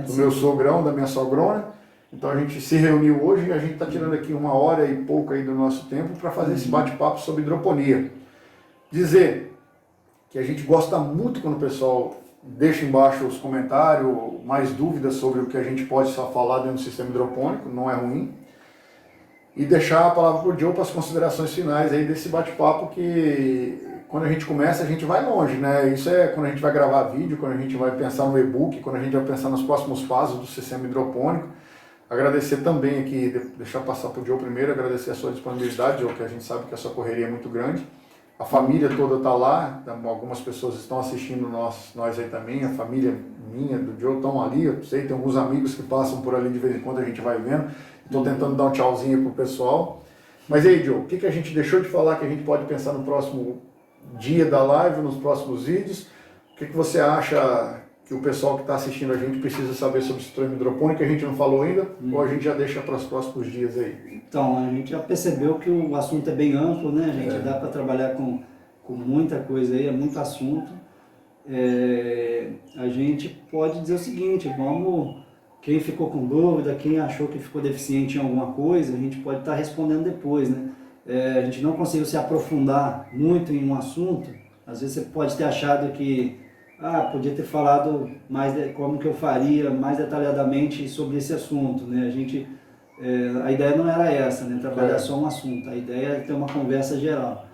Do meu sogrão, da minha sogrona. Então a gente se reuniu hoje e a gente está tirando aqui 1h e pouco aí do nosso tempo para fazer esse bate-papo sobre hidroponia. Dizer que a gente gosta muito quando o pessoal deixa embaixo os comentários, mais dúvidas sobre o que a gente pode só falar dentro do sistema hidropônico, não é ruim. E deixar a palavra para o Joe para as considerações finais aí desse bate-papo, que quando a gente começa a gente vai longe, né? Isso é quando a gente vai gravar vídeo, quando a gente vai pensar no e-book, quando a gente vai pensar nos próximos passos do sistema hidropônico. Agradecer também aqui, deixar passar para o Joe primeiro, agradecer a sua disponibilidade, Joe, que a gente sabe que a sua correria é muito grande. A família toda está lá, algumas pessoas estão assistindo nós aí também, a família minha, do Joe, estão ali, eu sei, tem alguns amigos que passam por ali de vez em quando, a gente vai vendo. Estou tentando dar um tchauzinho pro pessoal. Mas aí, Joe, o que a gente deixou de falar que a gente pode pensar no próximo dia da live, nos próximos vídeos? O que você acha que o pessoal que está assistindo a gente precisa saber sobre o sistema hidropônico, que a gente não falou ainda, ou a gente já deixa para os próximos dias aí? Então, a gente já percebeu que o assunto é bem amplo, né, gente? Dá para trabalhar com muita coisa aí, é muito assunto. A gente pode dizer o seguinte, quem ficou com dúvida, quem achou que ficou deficiente em alguma coisa, a gente pode estar respondendo depois, né? A gente não conseguiu se aprofundar muito em um assunto, às vezes você pode ter achado que podia ter falado mais como que eu faria mais detalhadamente sobre esse assunto, né? A ideia não era essa, né? Trabalhar só um assunto, a ideia é ter uma conversa geral.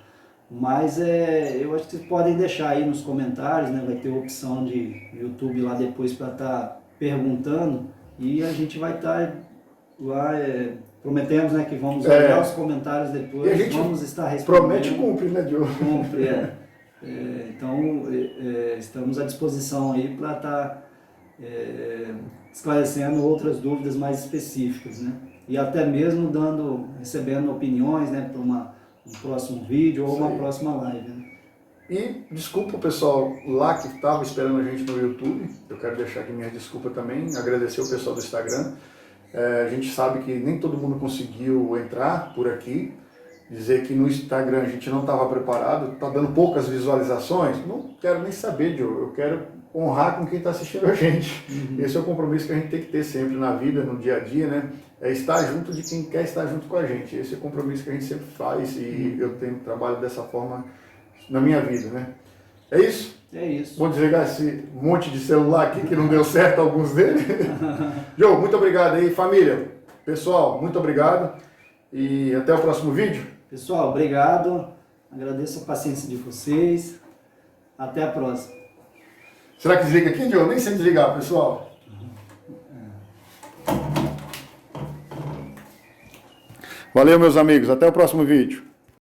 Mas eu acho que vocês podem deixar aí nos comentários, né? Vai ter opção de YouTube lá depois para estar perguntando e a gente vai estar lá, prometemos, né, que vamos olhar os comentários depois, e a gente vamos estar respondendo. Promete e cumpre, né, Diogo? Cumpre, então, estamos à disposição aí para estar esclarecendo outras dúvidas mais específicas, né? E até mesmo recebendo opiniões, né, para um próximo vídeo ou uma próxima live, né? E desculpa o pessoal lá que estava esperando a gente no YouTube, eu quero deixar aqui minha desculpa também, agradecer o pessoal do Instagram. A gente sabe que nem todo mundo conseguiu entrar por aqui, dizer que no Instagram a gente não estava preparado, está dando poucas visualizações, não quero nem saber, Joe, eu quero honrar com quem está assistindo a gente. Esse é o compromisso que a gente tem que ter sempre na vida, no dia a dia, né? É estar junto de quem quer estar junto com a gente. Esse é o compromisso que a gente sempre faz e eu trabalho dessa forma na minha vida, né? É isso? É isso. Vou desligar esse monte de celular aqui que não deu certo, alguns deles. Joe, muito obrigado aí, família. Pessoal, muito obrigado e até o próximo vídeo. Pessoal, obrigado. Agradeço a paciência de vocês. Até a próxima. Será que desliga aqui, Joe? Nem sei desligar, pessoal. Valeu, meus amigos. Até o próximo vídeo.